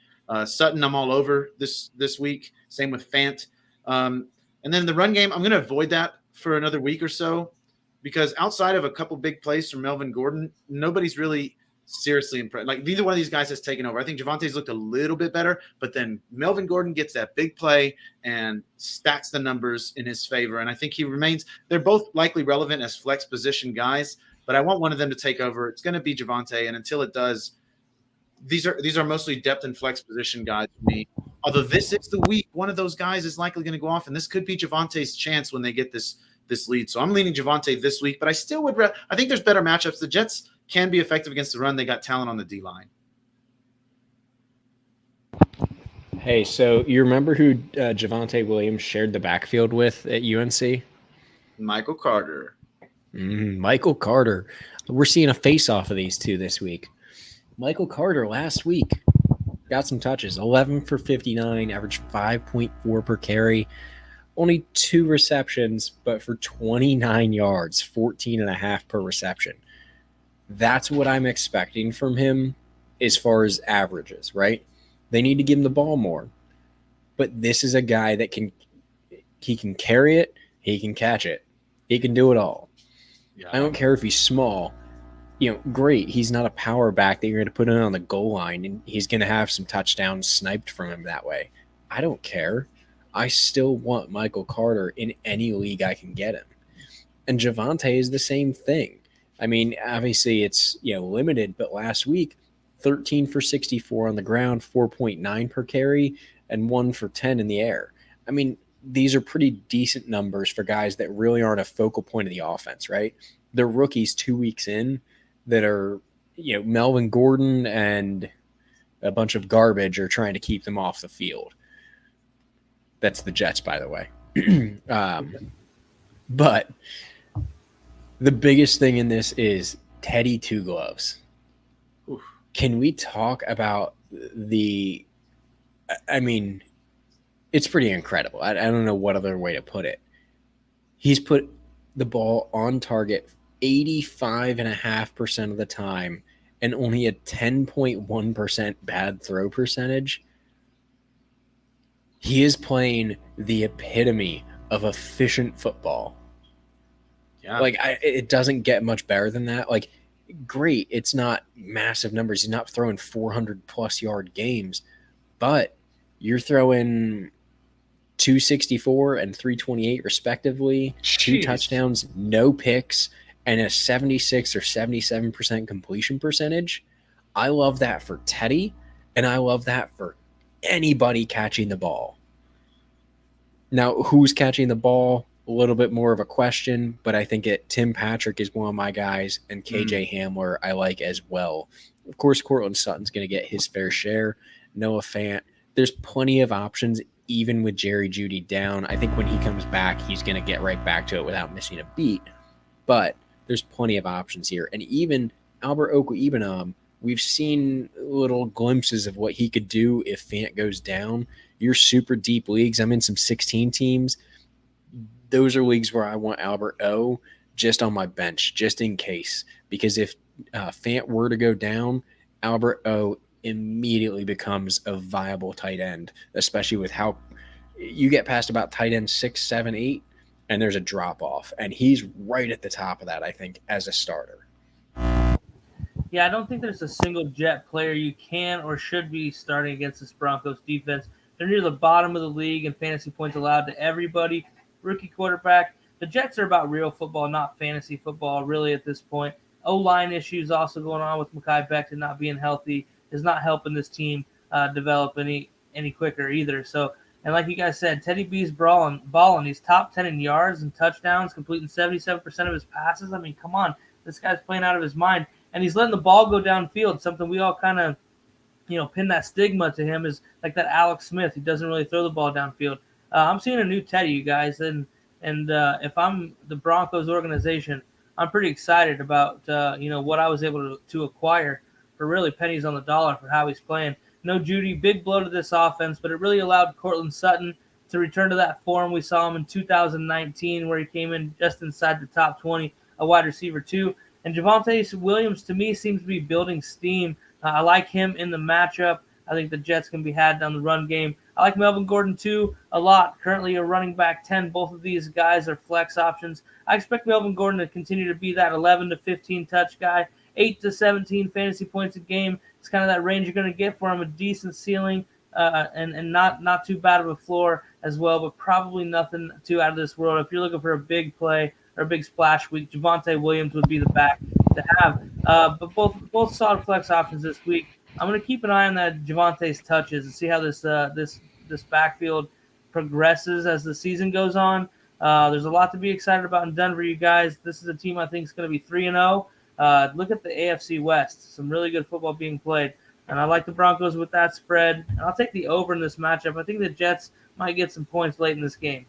Sutton, I'm all over this week. Same with Fant. And then the run game, I'm going to avoid that for another week or so because outside of a couple big plays from Melvin Gordon, nobody's really seriously impressed. Like neither one of these guys has taken over. I think Javante's looked a little bit better, but then Melvin Gordon gets that big play and stacks the numbers in his favor. And I think he remains. They're both likely relevant as flex position guys, but I want one of them to take over. It's going to be Javante, and until it does, these are mostly depth and flex position guys for me. Although this is the week, one of those guys is likely going to go off, and this could be Javante's chance when they get this lead. So I'm leaning Javante this week, but I still would. I think there's better matchups. The Jets can be effective against the run. They got talent on the D line. Hey, so you remember who Javante Williams shared the backfield with at UNC? Michael Carter. Michael Carter. We're seeing a face-off of these two this week. Michael Carter last week got some touches, 11 for 59, averaged 5.4 per carry, only 2 receptions, but for 29 yards, 14.5 per reception. That's what I'm expecting from him as far as averages, right? They need to give him the ball more. But this is a guy that can carry it, he can catch it. He can do it all. Yeah. I don't care if he's small. Great. He's not a power back that you're going to put in on the goal line and he's going to have some touchdowns sniped from him that way. I don't care. I still want Michael Carter in any league I can get him. And Javante is the same thing. I mean, obviously it's, limited, but last week, 13 for 64 on the ground, 4.9 per carry, and 1 for 10 in the air. I mean, these are pretty decent numbers for guys that really aren't a focal point of the offense, right? They're rookies 2 weeks in that are, Melvin Gordon and a bunch of garbage are trying to keep them off the field. That's the Jets, by the way. But the biggest thing in this is Teddy Two Gloves. Oof. Can we talk about it's pretty incredible. I don't know what other way to put it. He's put the ball on target 85.5% of the time and only a 10.1% bad throw percentage. He is playing the epitome of efficient football. Yeah. It doesn't get much better than that. Great, it's not massive numbers. He's not throwing 400-plus yard games, but you're throwing 264 and 328 respectively, Jeez. 2 touchdowns, no picks, and a 76 or 77% completion percentage. I love that for Teddy, and I love that for anybody catching the ball. Now, who's catching the ball? A little bit more of a question, but I think Tim Patrick is one of my guys, and KJ Hamler I like as well. Of course, Cortland Sutton's going to get his fair share. Noah Fant. There's plenty of options, even with Jerry Jeudy down. I think when he comes back, he's going to get right back to it without missing a beat. But there's plenty of options here. And even Albert Okwuegbunam, we've seen little glimpses of what he could do if Fant goes down. Your super deep leagues, I'm in some 16 teams. Those are leagues where I want Albert O just on my bench, just in case. Because if Fant were to go down, Albert O immediately becomes a viable tight end, especially with how you get past about tight end 6, 7, 8, and there's a drop-off. And he's right at the top of that, I think, as a starter. Yeah, I don't think there's a single Jet player you can or should be starting against this Broncos defense. They're near the bottom of the league in fantasy points allowed to everybody. Rookie quarterback. The Jets are about real football, not fantasy football, really, at this point. O-line issues also going on with Mekhi Becton not being healthy is not helping this team develop any quicker either. So, and like you guys said, Teddy B's balling. He's top 10 in yards and touchdowns, completing 77% of his passes. I mean, come on. This guy's playing out of his mind. And he's letting the ball go downfield, something we all kind of, pin that stigma to him is like that Alex Smith. He doesn't really throw the ball downfield. I'm seeing a new Teddy, you guys, and if I'm the Broncos organization, I'm pretty excited about what I was able to acquire. really pennies on the dollar for how he's playing. No Judy, big blow to this offense, but it really allowed Cortland Sutton to return to that form we saw him in 2019, where he came in just inside the top 20, a wide receiver too. And Javonte Williams, to me, seems to be building steam. I like him in the matchup. I think the Jets can be had down the run game. I like Melvin Gordon, too, a lot. Currently a running back 10. Both of these guys are flex options. I expect Melvin Gordon to continue to be that 11 to 15 touch guy, 8 to 17 fantasy points a game. It's kind of that range you're going to get for him, a decent ceiling and not too bad of a floor as well, but probably nothing too out of this world. If you're looking for a big play or a big splash week, Javonte Williams would be the back to have. But both solid flex options this week. I'm going to keep an eye on that Javonte's touches and see how this backfield progresses as the season goes on. There's a lot to be excited about in Denver, you guys. This is a team I think is going to be 3-0. Look at the AFC West. Some really good football being played. And I like the Broncos with that spread. And I'll take the over in this matchup. I think the Jets might get some points late in this game.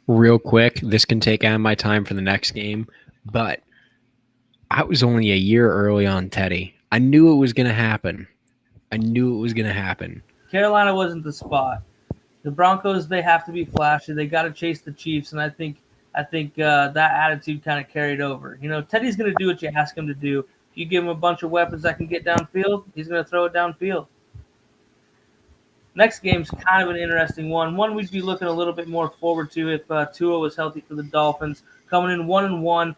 Real quick, this can take out my time for the next game, but I was only a year early on Teddy. I knew it was going to happen. Carolina wasn't the spot. The Broncos, they have to be flashy. They got to chase the Chiefs, and I think that attitude kind of carried over. You know, Teddy's going to do what you ask him to do. If you give him a bunch of weapons that can get downfield, he's going to throw it downfield. Next game's kind of an interesting one. One we'd be looking a little bit more forward to if Tua was healthy for the Dolphins. Coming in 1-1,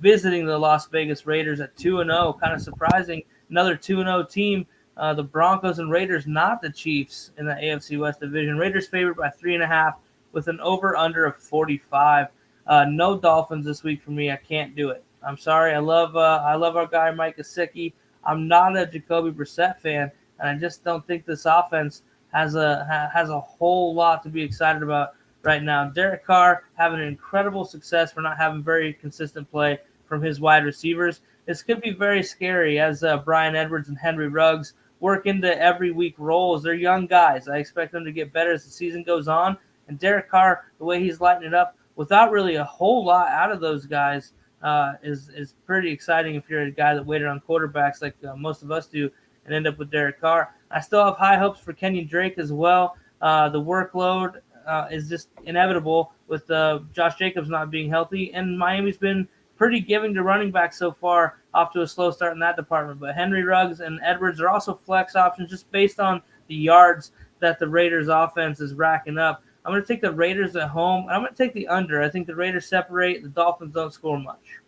visiting the Las Vegas Raiders at 2-0. Kind of surprising. Another 2-0 team. The Broncos and Raiders, not the Chiefs in the AFC West Division. Raiders favored by 3.5 with an over-under of 45. No Dolphins this week for me. I can't do it. I'm sorry. I love our guy Mike Gesicki. I'm not a Jacoby Brissett fan, and I just don't think this offense has a whole lot to be excited about right now. Derek Carr having an incredible success for not having very consistent play from his wide receivers. This could be very scary as Bryan Edwards and Henry Ruggs work into every week roles. They're young guys. I expect them to get better as the season goes on. And Derek Carr, the way he's lighting it up, without really a whole lot out of those guys, is pretty exciting if you're a guy that waited on quarterbacks like most of us do and end up with Derek Carr. I still have high hopes for Kenyon Drake as well. The workload is just inevitable with Josh Jacobs not being healthy, and Miami's been pretty giving to running back so far, off to a slow start in that department. But Henry Ruggs and Edwards are also flex options just based on the yards that the Raiders offense is racking up. I'm going to take the Raiders at home, and I'm going to take the under. I think the Raiders separate. The Dolphins don't score much.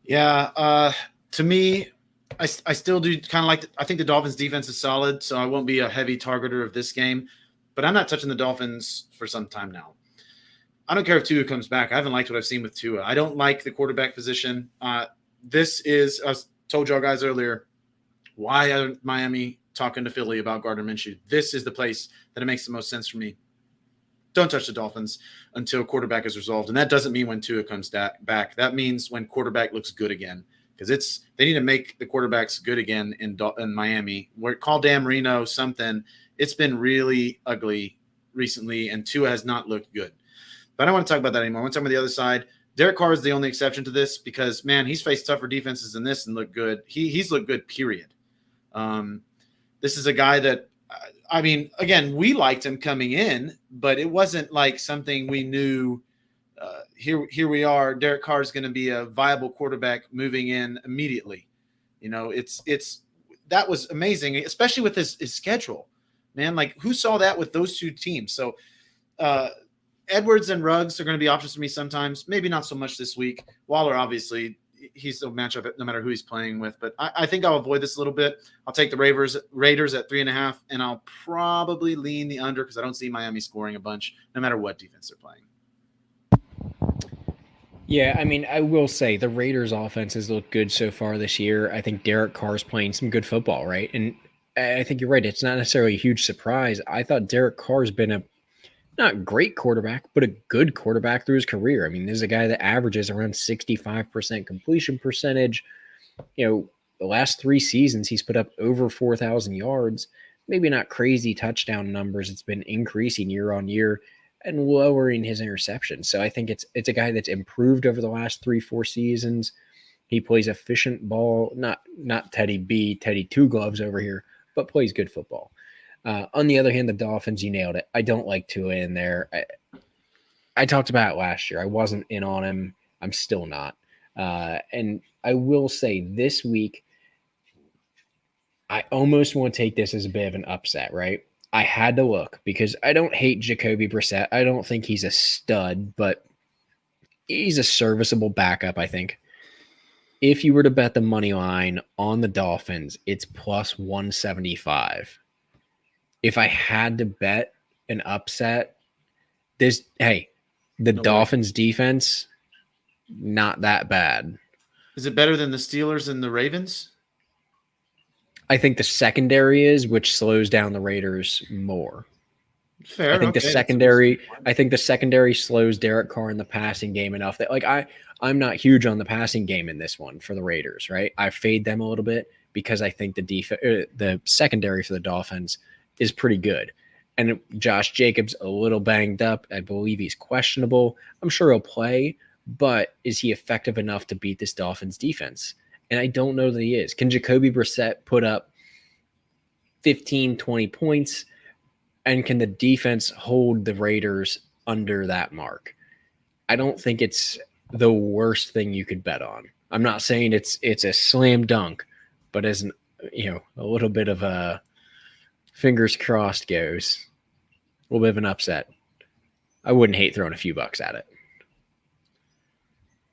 Yeah, to me, I still do kind of like I think the Dolphins' defense is solid, so I won't be a heavy targeter of this game. But I'm not touching the Dolphins for some time now. I don't care if Tua comes back. I haven't liked what I've seen with Tua. I don't like the quarterback position. This is, I told y'all guys earlier, why are Miami talking to Philly about Gardner Minshew? This is the place that it makes the most sense for me. Don't touch the Dolphins until quarterback is resolved. And that doesn't mean when Tua comes back. That means when quarterback looks good again. Because they need to make the quarterbacks good again in Miami. Call Dan Marino something. It's been really ugly recently, and Tua has not looked good. But I don't want to talk about that anymore. I want to talk about the other side. Derek Carr is the only exception to this because, man, he's faced tougher defenses than this and looked good. He's looked good, period. This is a guy that, I mean, again, we liked him coming in, but it wasn't like something we knew. Here we are. Derek Carr is going to be a viable quarterback moving in immediately. You know, that was amazing, especially with his schedule, man. Like, who saw that with those two teams? So, Edwards and Ruggs are going to be options for me sometimes. Maybe not so much this week. Waller, obviously, he's a matchup no matter who he's playing with. But I think I'll avoid this a little bit. I'll take the Raiders at 3.5, and I'll probably lean the under because I don't see Miami scoring a bunch no matter what defense they're playing. Yeah, I mean, I will say the Raiders' offense has looked good so far this year. I think Derek Carr's playing some good football, right? And I think you're right. It's not necessarily a huge surprise. I thought Derek Carr's been a not great quarterback, but a good quarterback through his career. I mean, this is a guy that averages around 65% completion percentage. You know, the last 3 seasons, he's put up over 4,000 yards. Maybe not crazy touchdown numbers. It's been increasing year on year and lowering his interceptions. So I think it's a guy that's improved over the last 3-4 seasons. He plays efficient ball, not Teddy B, Teddy Two Gloves over here, but plays good football. On the other hand, the Dolphins, you nailed it. I don't like Tua in there. I talked about it last year. I wasn't in on him. I'm still not. And I will say this week, I almost want to take this as a bit of an upset, right? I had to look because I don't hate Jacoby Brissett. I don't think he's a stud, but he's a serviceable backup, I think. If you were to bet the money line on the Dolphins, it's plus 175. If I had to bet an upset, the Dolphins defense, not that bad. Is it better than the Steelers and the Ravens? I think the secondary is, which slows down the Raiders more. Fair. I think the secondary slows Derek Carr in the passing game enough that I'm not huge on the passing game in this one for the Raiders, right? I fade them a little bit because I think the secondary for the Dolphins is pretty good. And Josh Jacobs a little banged up. I believe he's questionable. I'm sure he'll play, but is he effective enough to beat this Dolphins defense? And I don't know that he is. Can Jacoby Brissett put up 15, 20 points? And can the defense hold the Raiders under that mark? I don't think it's the worst thing you could bet on. I'm not saying it's a slam dunk, but as a little bit of a fingers crossed goes, a little bit of an upset. I wouldn't hate throwing a few bucks at it.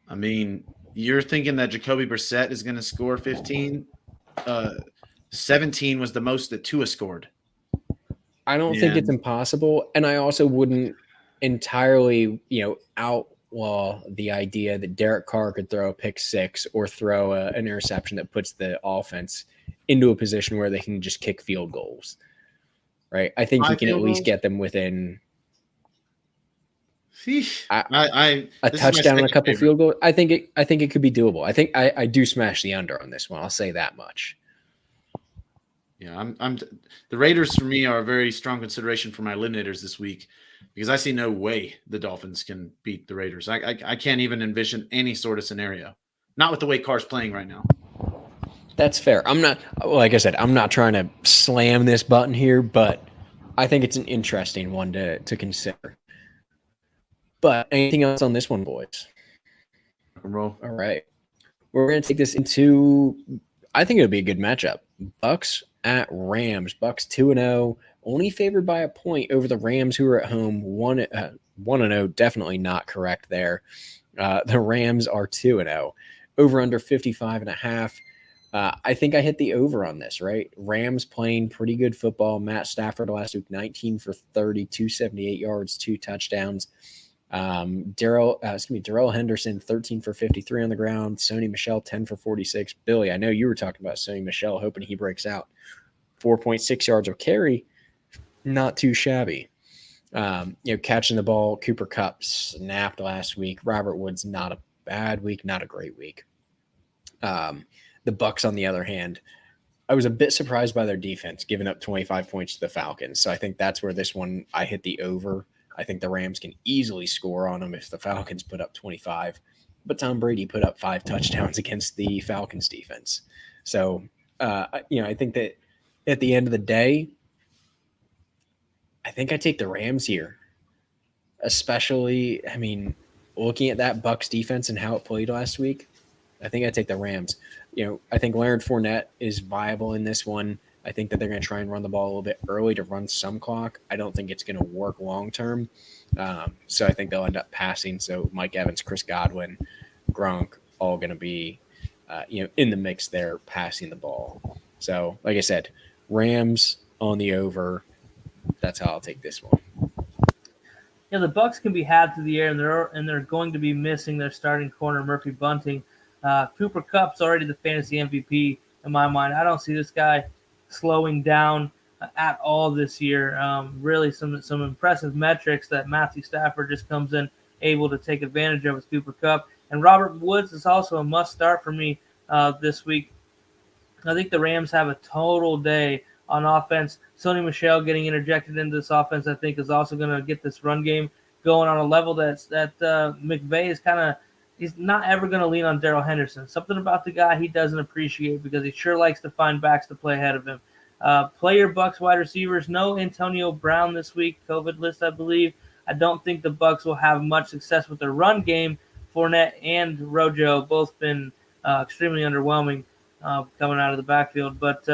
I mean, you're thinking that Jacoby Brissett is going to score 15? 17 was the most that Tua scored. I don't think it's impossible, and I also wouldn't entirely, outlaw the idea that Derek Carr could throw a pick six or throw an interception that puts the offense into a position where they can just kick field goals, right? I think he can at least get them within a touchdown and a couple field goals. I think it could be doable. I think I do smash the under on this one. I'll say that much. Yeah, the Raiders for me are a very strong consideration for my eliminators this week because I see no way the Dolphins can beat the Raiders. I can't even envision any sort of scenario. Not with the way Carr's playing right now. That's fair. I'm not, like I said, I'm not trying to slam this button here, but I think it's an interesting one to consider. But anything else on this one, boys? Roll. All right. We're going to take this into, I think it'll be a good matchup. Bucks at Rams. Bucks 2-0, only favored by a point over the Rams, who are at home 1-0. Definitely not correct there. The Rams are 2-0. Over under 55.5. I think I hit the over on this, right? Rams playing pretty good football. Matt Stafford last week, 19 for 30, 278 yards, 2 touchdowns. Darrell Henderson, 13 for 53 on the ground. Sony Michel, 10 for 46. Billy, I know you were talking about Sony Michel, hoping he breaks out. 4.6 yards of carry, not too shabby. Catching the ball. Cooper Kupp snapped last week. Robert Woods, not a bad week, not a great week. The Bucks, on the other hand, I was a bit surprised by their defense, giving up 25 points to the Falcons. So I think that's where this one I hit the over. I think the Rams can easily score on them if the Falcons put up 25. But Tom Brady put up 5 touchdowns against the Falcons defense. So, I think that at the end of the day, I think I take the Rams here. Especially, looking at that Bucks defense and how it played last week, I think I take the Rams. I think Leonard Fournette is viable in this one. I think that they're going to try and run the ball a little bit early to run some clock. I don't think it's going to work long term. So I think they'll end up passing. So Mike Evans, Chris Godwin, Gronk, all going to be, in the mix there, passing the ball. So, like I said, Rams on the over. That's how I'll take this one. Yeah, the Bucks can be had through the air, and they're going to be missing their starting corner, Murphy Bunting. Cooper Kupp's already the fantasy MVP in my mind. I don't see this guy slowing down at all this year. Really some impressive metrics that Matthew Stafford just comes in able to take advantage of with Cooper Kupp. And Robert Woods is also a must start for me this week. I think the Rams have a total day on offense. Sony Michel getting interjected into this offense, I think, is also going to get this run game going on a level that McVay is kind of he's not ever going to lean on Darrell Henderson. Something about the guy he doesn't appreciate because he sure likes to find backs to play ahead of him. Play your Bucs wide receivers. No Antonio Brown this week, COVID list, I believe. I don't think the Bucs will have much success with their run game. Fournette and Rojo both been extremely underwhelming coming out of the backfield. But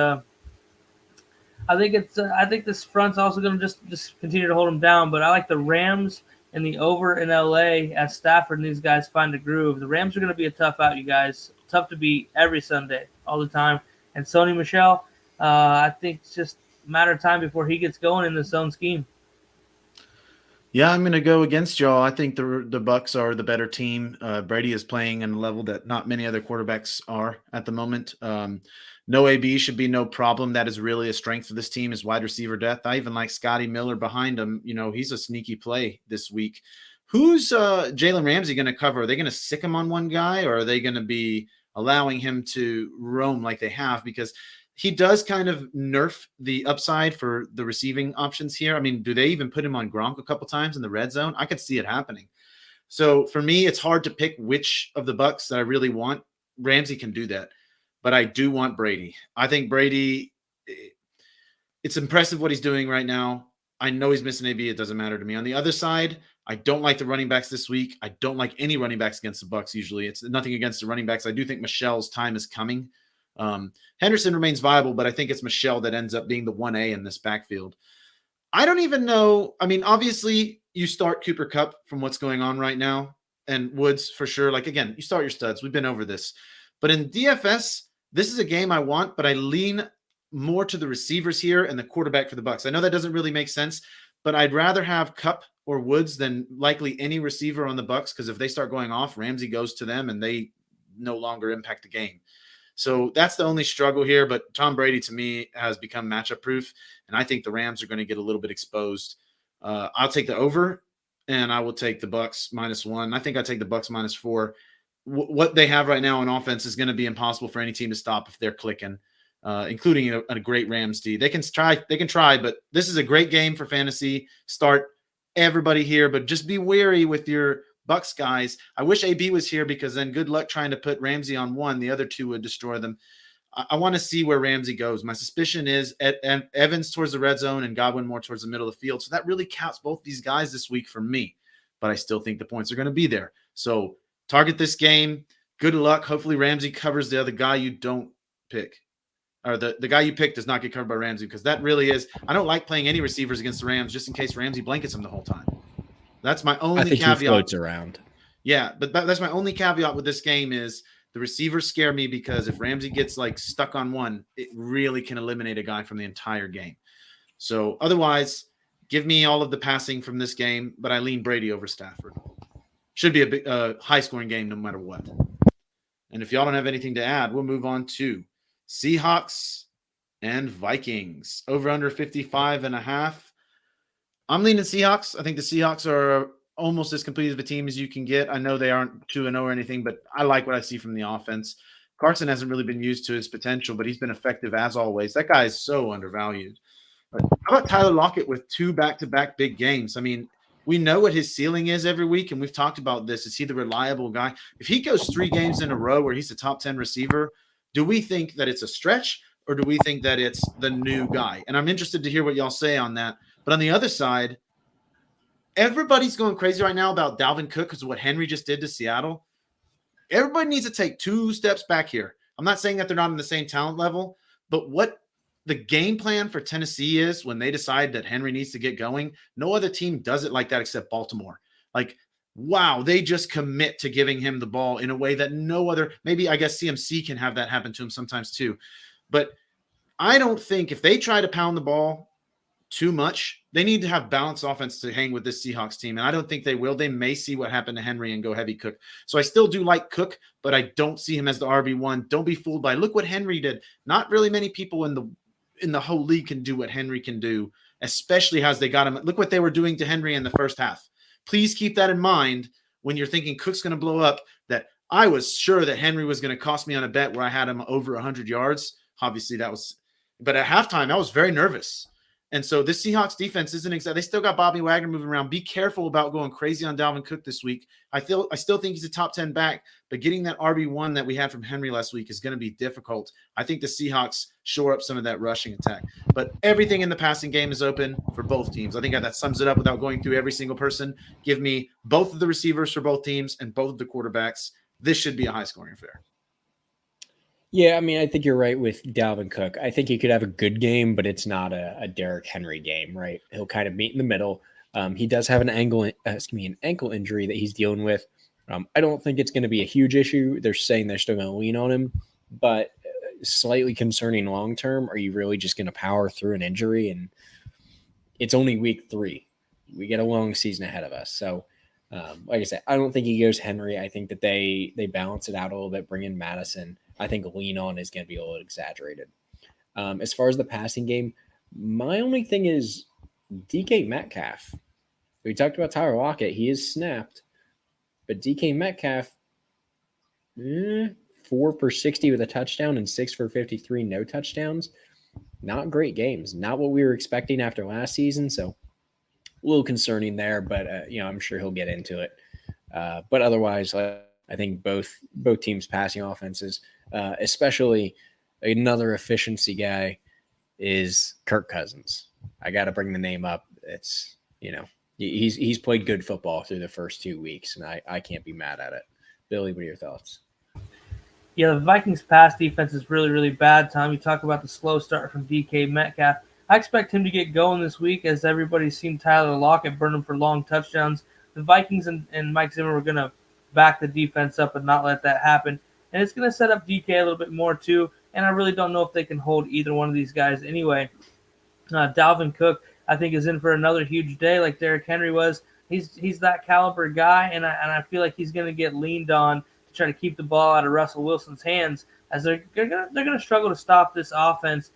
I think this front's also going to just continue to hold them down. But I like the Rams and the over in LA as Stafford and these guys find a groove. The Rams are going to be a tough out, you guys. Tough to beat every Sunday, all the time. And Sony Michel, I think it's just a matter of time before he gets going in the zone scheme. Yeah, I'm going to go against y'all. I think the Bucs are the better team. Brady is playing at a level that not many other quarterbacks are at the moment. No AB should be no problem. That is really a strength of this team is wide receiver depth. I even like Scotty Miller behind him. You know, he's a sneaky play this week. Who's Jalen Ramsey going to cover? Are they going to sick him on one guy, or are they going to be allowing him to roam like they have? Because he does kind of nerf the upside for the receiving options here. I mean, do they even put him on Gronk a couple times in the red zone? I could see it happening. So for me, it's hard to pick which of the Bucs that I really want. Ramsey can do that, but I do want Brady. I think Brady, it's impressive what he's doing right now. I know he's missing AB. It doesn't matter to me. On the other side, I don't like the running backs this week. I don't like any running backs against the Bucs usually. It's nothing against the running backs. I do think Michel's time is coming. Henderson remains viable, but I think it's Michel that ends up being the 1A in this backfield. I don't even know. I mean, obviously you start Cooper Kupp from what's going on right now, and Woods for sure. Like, again, you start your studs. We've been over this, but in DFS, this is a game I want, but I lean more to the receivers here and the quarterback for the Bucs. I know that doesn't really make sense, but I'd rather have Kupp or Woods than likely any receiver on the Bucs, because if they start going off, Ramsey goes to them and they no longer impact the game. So that's the only struggle here. But Tom Brady, to me, has become matchup proof, and I think the Rams are going to get a little bit exposed. I'll take the over, and I will take the Bucs -1. I think I take the Bucs -4. What they have right now on offense is going to be impossible for any team to stop if they're clicking, including a great Rams D. They can try, but this is a great game for fantasy. Start everybody here, but just be wary with your Bucs guys. I wish AB was here, because then good luck trying to put Ramsey on one. The other two would destroy them. I want to see where Ramsey goes. My suspicion is Evans towards the red zone and Godwin more towards the middle of the field. So that really counts both these guys this week for me. But I still think the points are going to be there. So target this game. Good luck. Hopefully Ramsey covers the other guy you don't pick. Or the guy you pick does not get covered by Ramsey, because that really is – I don't like playing any receivers against the Rams just in case Ramsey blankets him the whole time. That's my only caveat. I think he floats around. Yeah, but that's my only caveat with this game is the receivers scare me, because if Ramsey gets like stuck on one, it really can eliminate a guy from the entire game. So otherwise, give me all of the passing from this game, but I lean Brady over Stafford. Should be a big, high-scoring game no matter what. And if y'all don't have anything to add, we'll move on to Seahawks and Vikings. Over under 55.5. I'm leaning Seahawks. I think the Seahawks are almost as complete of a team as you can get. I know they aren't 2-0 or anything, but I like what I see from the offense. Carson hasn't really been used to his potential, but he's been effective as always. That guy is so undervalued. How about Tyler Lockett with 2 back-to-back big games? I mean, we know what his ceiling is every week, and we've talked about this. Is he the reliable guy? If he goes 3 games in a row where he's a top 10 receiver, do we think that it's a stretch, or do we think that it's the new guy? And I'm interested to hear what y'all say on that. But on the other side, everybody's going crazy right now about Dalvin Cook because of what Henry just did to Seattle. Everybody needs to take 2 steps back here. I'm not saying that they're not on the same talent level, but what the game plan for Tennessee is when they decide that Henry needs to get going, no other team does it like that except Baltimore. Like, wow, they just commit to giving him the ball in a way that no other – maybe I guess CMC can have that happen to him sometimes too. But I don't think if they try to pound the ball too much, they need to have balanced offense to hang with this Seahawks team, and I don't think they will. They may see what happened to Henry and go heavy Cook. So I still do like Cook, but I don't see him as the RB1. Don't be fooled by, look what Henry did. Not really many people in the whole league can do what Henry can do, especially as they got him. Look what they were doing to Henry in the first half. Please keep that in mind when you're thinking Cook's going to blow up, that I was sure that Henry was going to cost me on a bet where I had him over 100 yards. Obviously that was, but at halftime I was very nervous. And so this Seahawks defense isn't exactly, they still got Bobby Wagner moving around. Be careful about going crazy on Dalvin Cook this week. I still think he's a top 10 back, but getting that RB1 that we had from Henry last week is going to be difficult. I think the Seahawks shore up some of that rushing attack, but everything in the passing game is open for both teams. I think that sums it up without going through every single person. Give me both of the receivers for both teams and both of the quarterbacks. This should be a high scoring affair. Yeah, I mean, I think you're right with Dalvin Cook. I think he could have a good game, but it's not a Derrick Henry game, right? He'll kind of meet in the middle. He does have an ankle injury that he's dealing with. I don't think it's going to be a huge issue. They're saying they're still going to lean on him, but slightly concerning long term. Are you really just going to power through an injury? And it's only week 3. We get a long season ahead of us. So, like I said, I don't think he goes Henry. I think that they balance it out a little bit, bring in Madison. I think lean on is going to be a little exaggerated. As far as the passing game, my only thing is DK Metcalf. We talked about Tyler Lockett. He is snapped. But DK Metcalf, 4 for 60 with a touchdown and 6 for 53, no touchdowns. Not great games. Not what we were expecting after last season. So a little concerning there, but I'm sure he'll get into it. But otherwise, I think both teams' passing offenses, especially another efficiency guy, is Kirk Cousins. I got to bring the name up. It's he's played good football through the first 2 weeks, and I can't be mad at it. Billy, what are your thoughts? Yeah, the Vikings' pass defense is really, really bad, Tom. You talk about the slow start from DK Metcalf. I expect him to get going this week, as everybody's seen Tyler Lockett burn him for long touchdowns. The Vikings and Mike Zimmer were going to back the defense up and not let that happen. And it's going to set up DK a little bit more too, and I really don't know if they can hold either one of these guys anyway. Dalvin Cook, I think, is in for another huge day like Derrick Henry was. He's that caliber guy, and I feel like he's going to get leaned on to try to keep the ball out of Russell Wilson's hands, as they're going to struggle to stop this offense.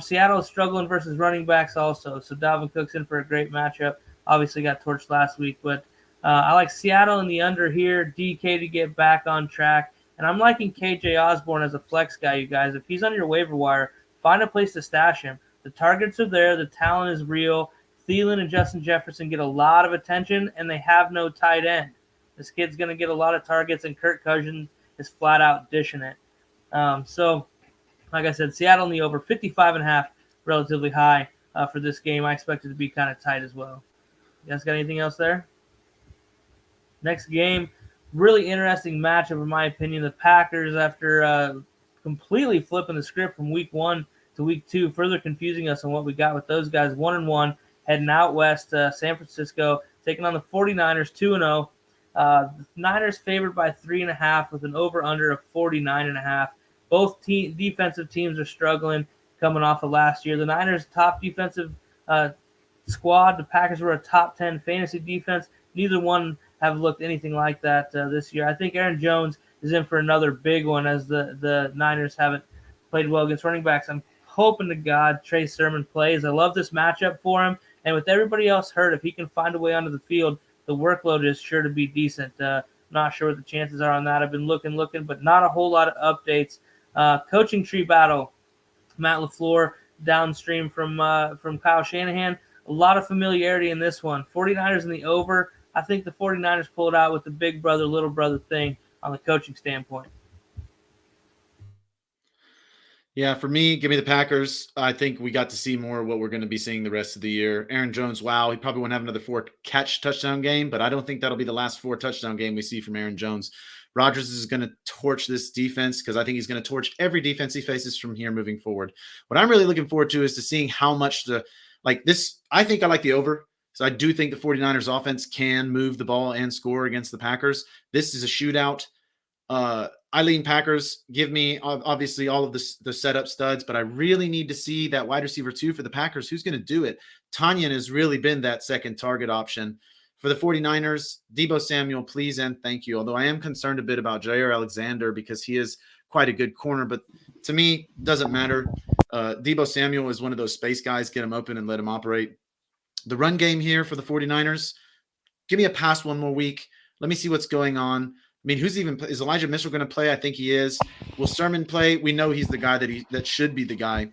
Seattle is struggling versus running backs also, so Dalvin Cook's in for a great matchup. Obviously got torched last week, but I like Seattle in the under here, DK to get back on track, and I'm liking KJ Osborne as a flex guy, you guys. If he's on your waiver wire, find a place to stash him. The targets are there. The talent is real. Thielen and Justin Jefferson get a lot of attention, and they have no tight end. This kid's going to get a lot of targets, and Kirk Cousins is flat out dishing it. So, like I said, Seattle in the over, 55.5, relatively high for this game. I expect it to be kind of tight as well. You guys got anything else there? Next game, really interesting matchup in my opinion. The Packers, after completely flipping the script from week 1 to week 2, further confusing us on what we got with those guys. 1-1, heading out west, San Francisco, taking on the 49ers, 2-0. The Niners favored by 3.5 with an over-under of 49.5. Both defensive teams are struggling coming off of last year. The Niners' top defensive squad. The Packers were a top 10 fantasy defense. Neither one have looked anything like that this year. I think Aaron Jones is in for another big one, as the Niners haven't played well against running backs. I'm hoping to God Trey Sermon plays. I love this matchup for him. And with everybody else hurt, if he can find a way onto the field, the workload is sure to be decent. Not sure what the chances are on that. I've been looking, but not a whole lot of updates. Coaching tree battle. Matt LaFleur downstream from Kyle Shanahan. A lot of familiarity in this one. 49ers in the over. I think the 49ers pulled out with the big brother, little brother thing on the coaching standpoint. Yeah, for me, give me the Packers. I think we got to see more of what we're going to be seeing the rest of the year. Aaron Jones, wow, he probably won't have another 4-catch touchdown game, but I don't think that'll be the last 4-touchdown game we see from Aaron Jones. Rodgers is going to torch this defense, because I think he's going to torch every defense he faces from here moving forward. What I'm really looking forward to is to seeing how much this. I think I like the over. So I do think the 49ers offense can move the ball and score against the Packers. This is a shootout. I lean Packers. Give me obviously all of the setup studs, but I really need to see that wide receiver 2 for the Packers. Who's going to do it? Tanyan has really been that second target option. For the 49ers, Deebo Samuel, please and thank you. Although I am concerned a bit about Jair Alexander, because he is quite a good corner, but to me, doesn't matter. Deebo Samuel is one of those space guys. Get him open and let him operate. The run game here for the 49ers, give me a pass one more week. Let me see what's going on. I mean, is Elijah Mitchell going to play? I think he is. Will Sermon play? We know he's the guy that should be the guy.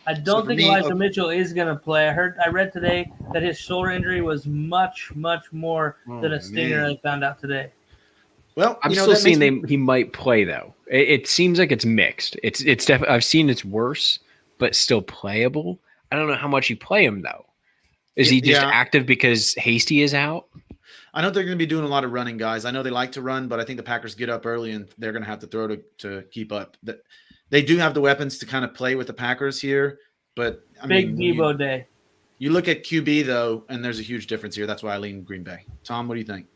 I So don't for think me, Elijah Mitchell is going to play. I read today that his shoulder injury was much, much more than a stinger. man. I found out today. Well, I'm you know still that makes seeing me. he might play though. It seems like it's mixed. It's definitely I've seen it's worse, but still playable. I don't know how much you play him though. Is he just Yeah, active because Hasty is out? I know they're going to be doing a lot of running, guys. I know they like to run, but I think the Packers get up early and they're going to have to throw to keep up. They do have the weapons to kind of play with the Packers here, but I Big mean, when Debo day. you look at QB though, and there's a huge difference here. That's why I lean Green Bay. Tom, what do you think?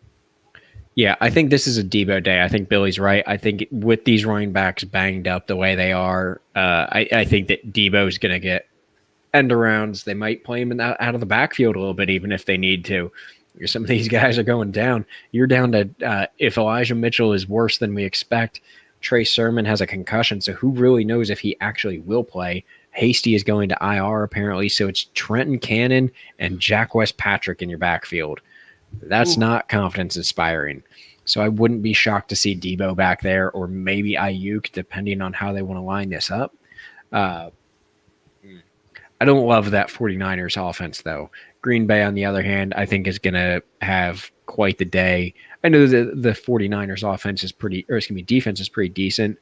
Yeah, I think this is a Debo day. I think Billy's right. I think with these running backs banged up the way they are, I think that Debo's going to get end arounds. They might play him out of the backfield a little bit, even if they need to. Some of these guys are going down. You're down to if Elijah Mitchell is worse than we expect. Trey Sermon has a concussion, so who really knows if he actually will play? Hasty is going to IR apparently, so it's Trenton Cannon and Jack West Patrick in your backfield. That's not confidence inspiring. So I wouldn't be shocked to see Debo back there, or maybe Ayuk, depending on how they want to line this up. I don't love that 49ers offense, though. Green Bay, on the other hand, I think is going to have quite the day. I know the 49ers offense is defense is pretty decent,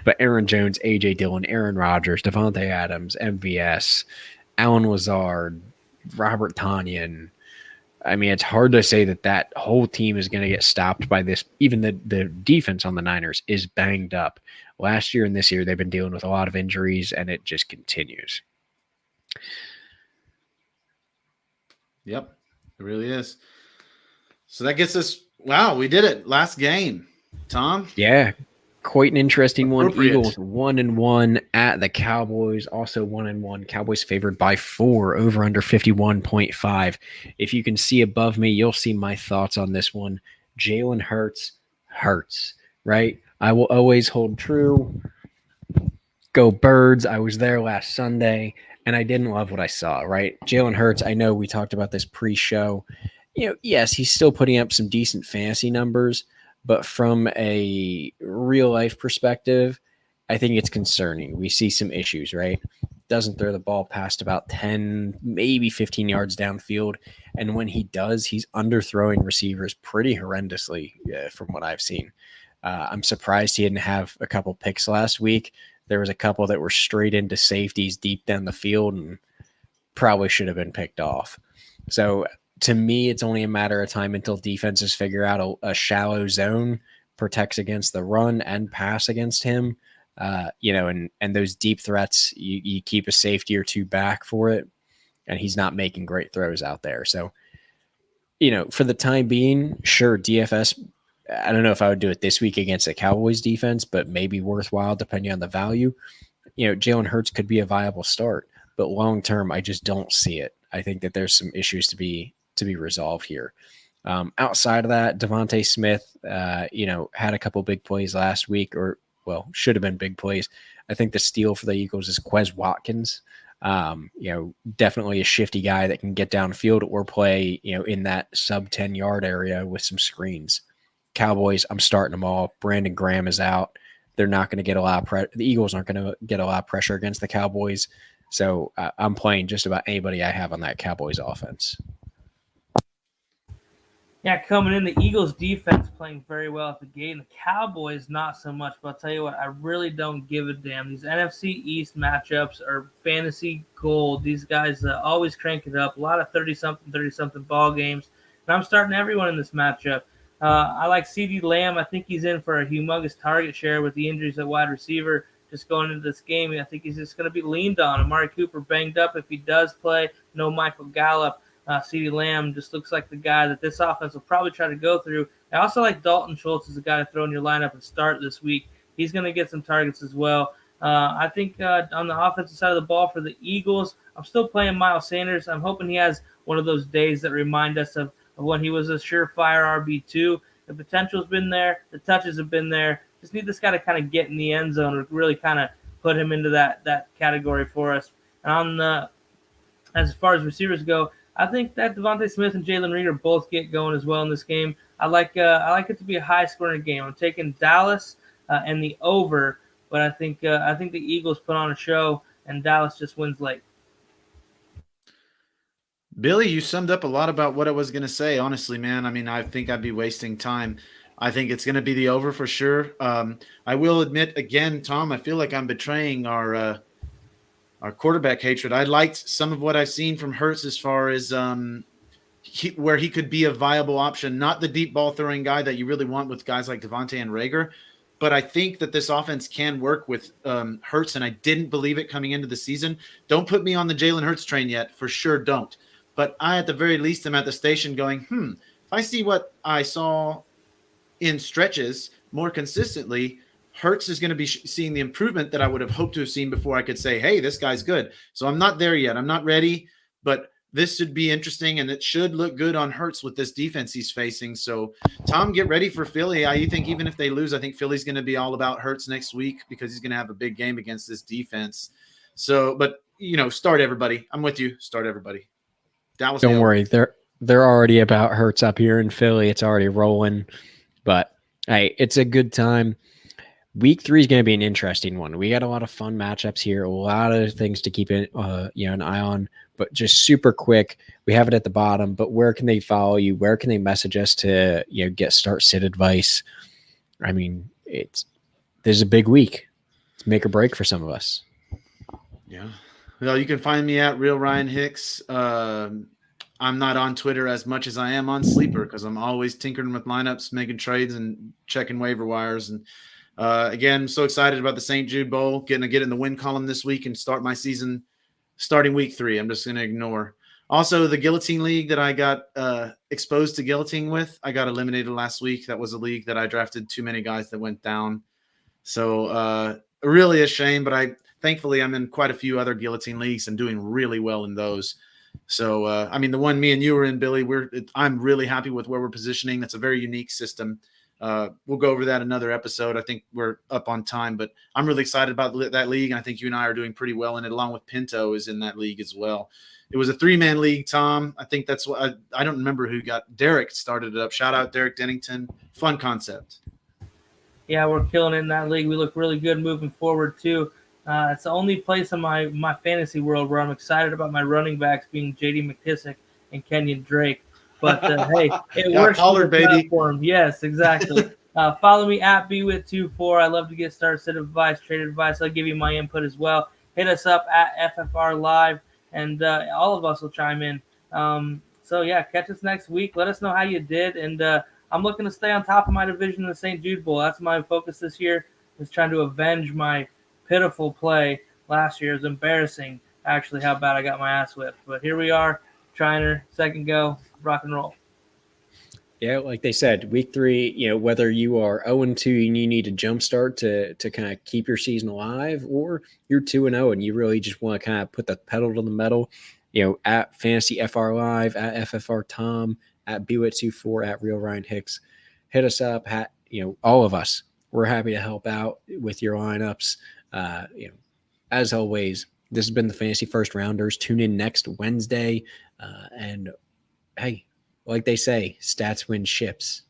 but Aaron Jones, A.J. Dillon, Aaron Rodgers, Devontae Adams, MVS, Alan Lazard, Robert Tonyan. I mean, it's hard to say that whole team is going to get stopped by this. Even the defense on the Niners is banged up. Last year and this year, they've been dealing with a lot of injuries, and it just continues. Yep, it really is. So that gets us. Wow, we did it. Last game, Tom. Yeah, quite an interesting one. Appropriate. Eagles 1-1 at the Cowboys, also 1-1. Cowboys favored by 4, over under 51.5. If you can see above me, you'll see my thoughts on this one. Jalen Hurts, right? I will always hold true. Go Birds. I was there last Sunday, and I didn't love what I saw, right? Jalen Hurts, I know we talked about this pre-show. Yes, he's still putting up some decent fantasy numbers, but from a real-life perspective, I think it's concerning. We see some issues, right? Doesn't throw the ball past about 10, maybe 15 yards downfield, and when he does, he's underthrowing receivers pretty horrendously from what I've seen. I'm surprised he didn't have a couple picks last week. There was a couple that were straight into safeties deep down the field and probably should have been picked off. So to me, it's only a matter of time until defenses figure out a shallow zone, protects against the run and pass against him. And those deep threats, you keep a safety or two back for it, and he's not making great throws out there. So, for the time being, sure, DFS, I don't know if I would do it this week against the Cowboys defense, but maybe worthwhile depending on the value. Jalen Hurts could be a viable start, but long term, I just don't see it. I think that there's some issues to be resolved here. Outside of that, Devontae Smith, had a couple big plays last week, should have been big plays. I think the steal for the Eagles is Quez Watkins. Definitely a shifty guy that can get downfield or play, in that sub 10-yard area with some screens. Cowboys, I'm starting them all. Brandon Graham is out. They're not going to get a lot of pressure. The Eagles aren't going to get a lot of pressure against the Cowboys. So I'm playing just about anybody I have on that Cowboys offense. Yeah, coming in, the Eagles defense playing very well at the gate, and the Cowboys not so much. But I'll tell you what, I really don't give a damn. These NFC East matchups are fantasy gold. These guys always crank it up. A lot of 30-something ball games. And I'm starting everyone in this matchup. I like CeeDee Lamb. I think he's in for a humongous target share with the injuries at wide receiver just going into this game. I think he's just going to be leaned on. Amari Cooper banged up if he does play. No Michael Gallup. CeeDee Lamb just looks like the guy that this offense will probably try to go through. I also like Dalton Schultz as a guy to throw in your lineup and start this week. He's going to get some targets as well. I think on the offensive side of the ball for the Eagles, I'm still playing Miles Sanders. I'm hoping he has one of those days that remind us of when he was a surefire RB2. The potential's been there. The touches have been there. Just need this guy to kind of get in the end zone or really kind of put him into that category for us. And as far as receivers go, I think that Devontae Smith and Jalen Reagor both get going as well in this game. I like it to be a high-scoring game. I'm taking Dallas and the over, but I think the Eagles put on a show and Dallas just wins late. Billy, you summed up a lot about what I was going to say. Honestly, man, I mean, I think I'd be wasting time. I think it's going to be the over for sure. I will admit again, Tom, I feel like I'm betraying our quarterback hatred. I liked some of what I've seen from Hurts as far as where he could be a viable option, not the deep ball throwing guy that you really want with guys like Devontae and Rager. But I think that this offense can work with Hurts, and I didn't believe it coming into the season. Don't put me on the Jalen Hurts train yet. For sure don't. But I, at the very least, am at the station going, if I see what I saw in stretches more consistently, Hurts is going to be seeing the improvement that I would have hoped to have seen before I could say, hey, this guy's good. So I'm not there yet. I'm not ready, but this should be interesting, and it should look good on Hurts with this defense he's facing. So, Tom, get ready for Philly. I think even if they lose, I think Philly's going to be all about Hurts next week because he's going to have a big game against this defense. So, but, start everybody. I'm with you. Start everybody. Dallas. Don't worry. They're already about Hurts up here in Philly. It's already rolling. But, hey, it's a good time. Week 3 is going to be an interesting one. We got a lot of fun matchups here, a lot of things to keep an eye on. But just super quick, we have it at the bottom. But where can they follow you? Where can they message us to get start sit advice? I mean, there's a big week. It's make or break for some of us. Yeah. Well, you can find me at Real Ryan Hicks. I'm not on Twitter as much as I am on Sleeper because I'm always tinkering with lineups, making trades, and checking waiver wires. And again, so excited about the St. Jude Bowl, getting to get in the win column this week and start my season starting week 3. I'm just going to ignore. Also, the Guillotine League that I got exposed to guillotine with, I got eliminated last week. That was a league that I drafted too many guys that went down. So really a shame, but thankfully I'm in quite a few other guillotine leagues and doing really well in those. So, the one me and you were in, Billy, I'm really happy with where we're positioning. That's a very unique system. We'll go over that another episode. I think we're up on time, but I'm really excited about that league. And I think you and I are doing pretty well in it, along with Pinto is in that league as well. It was a 3-man league, Tom. I think that's what I don't remember who Derek started it up. Shout out Derek Dennington. Fun concept. Yeah, we're killing it in that league. We look really good moving forward too. It's the only place in my fantasy world where I'm excited about my running backs being J.D. McKissick and Kenyon Drake. But hey, it works for the platform. Yes, exactly. Follow me at BWIT24. I love to get start sit advice, trade advice. I'll give you my input as well. Hit us up at FFR Live, and all of us will chime in. So yeah, catch us next week. Let us know how you did, and I'm looking to stay on top of my division in the St. Jude Bowl. That's my focus this year. Is trying to avenge my pitiful play last year. It was embarrassing, actually, how bad I got my ass whipped. But here we are, trying her second go. Rock and roll. Yeah, like they said, week 3, whether you are 0-2 and you need a jump start to kind of keep your season alive, or you're 2-0 and you really just want to kind of put the pedal to the metal, at Fantasy FR Live, at FFR Tom, at BWIT24, at Real Ryan Hicks, hit us up. All of us, we're happy to help out with your lineups. As always, this has been the Fantasy First Rounders. Tune in next Wednesday, and hey, like they say, stats win ships.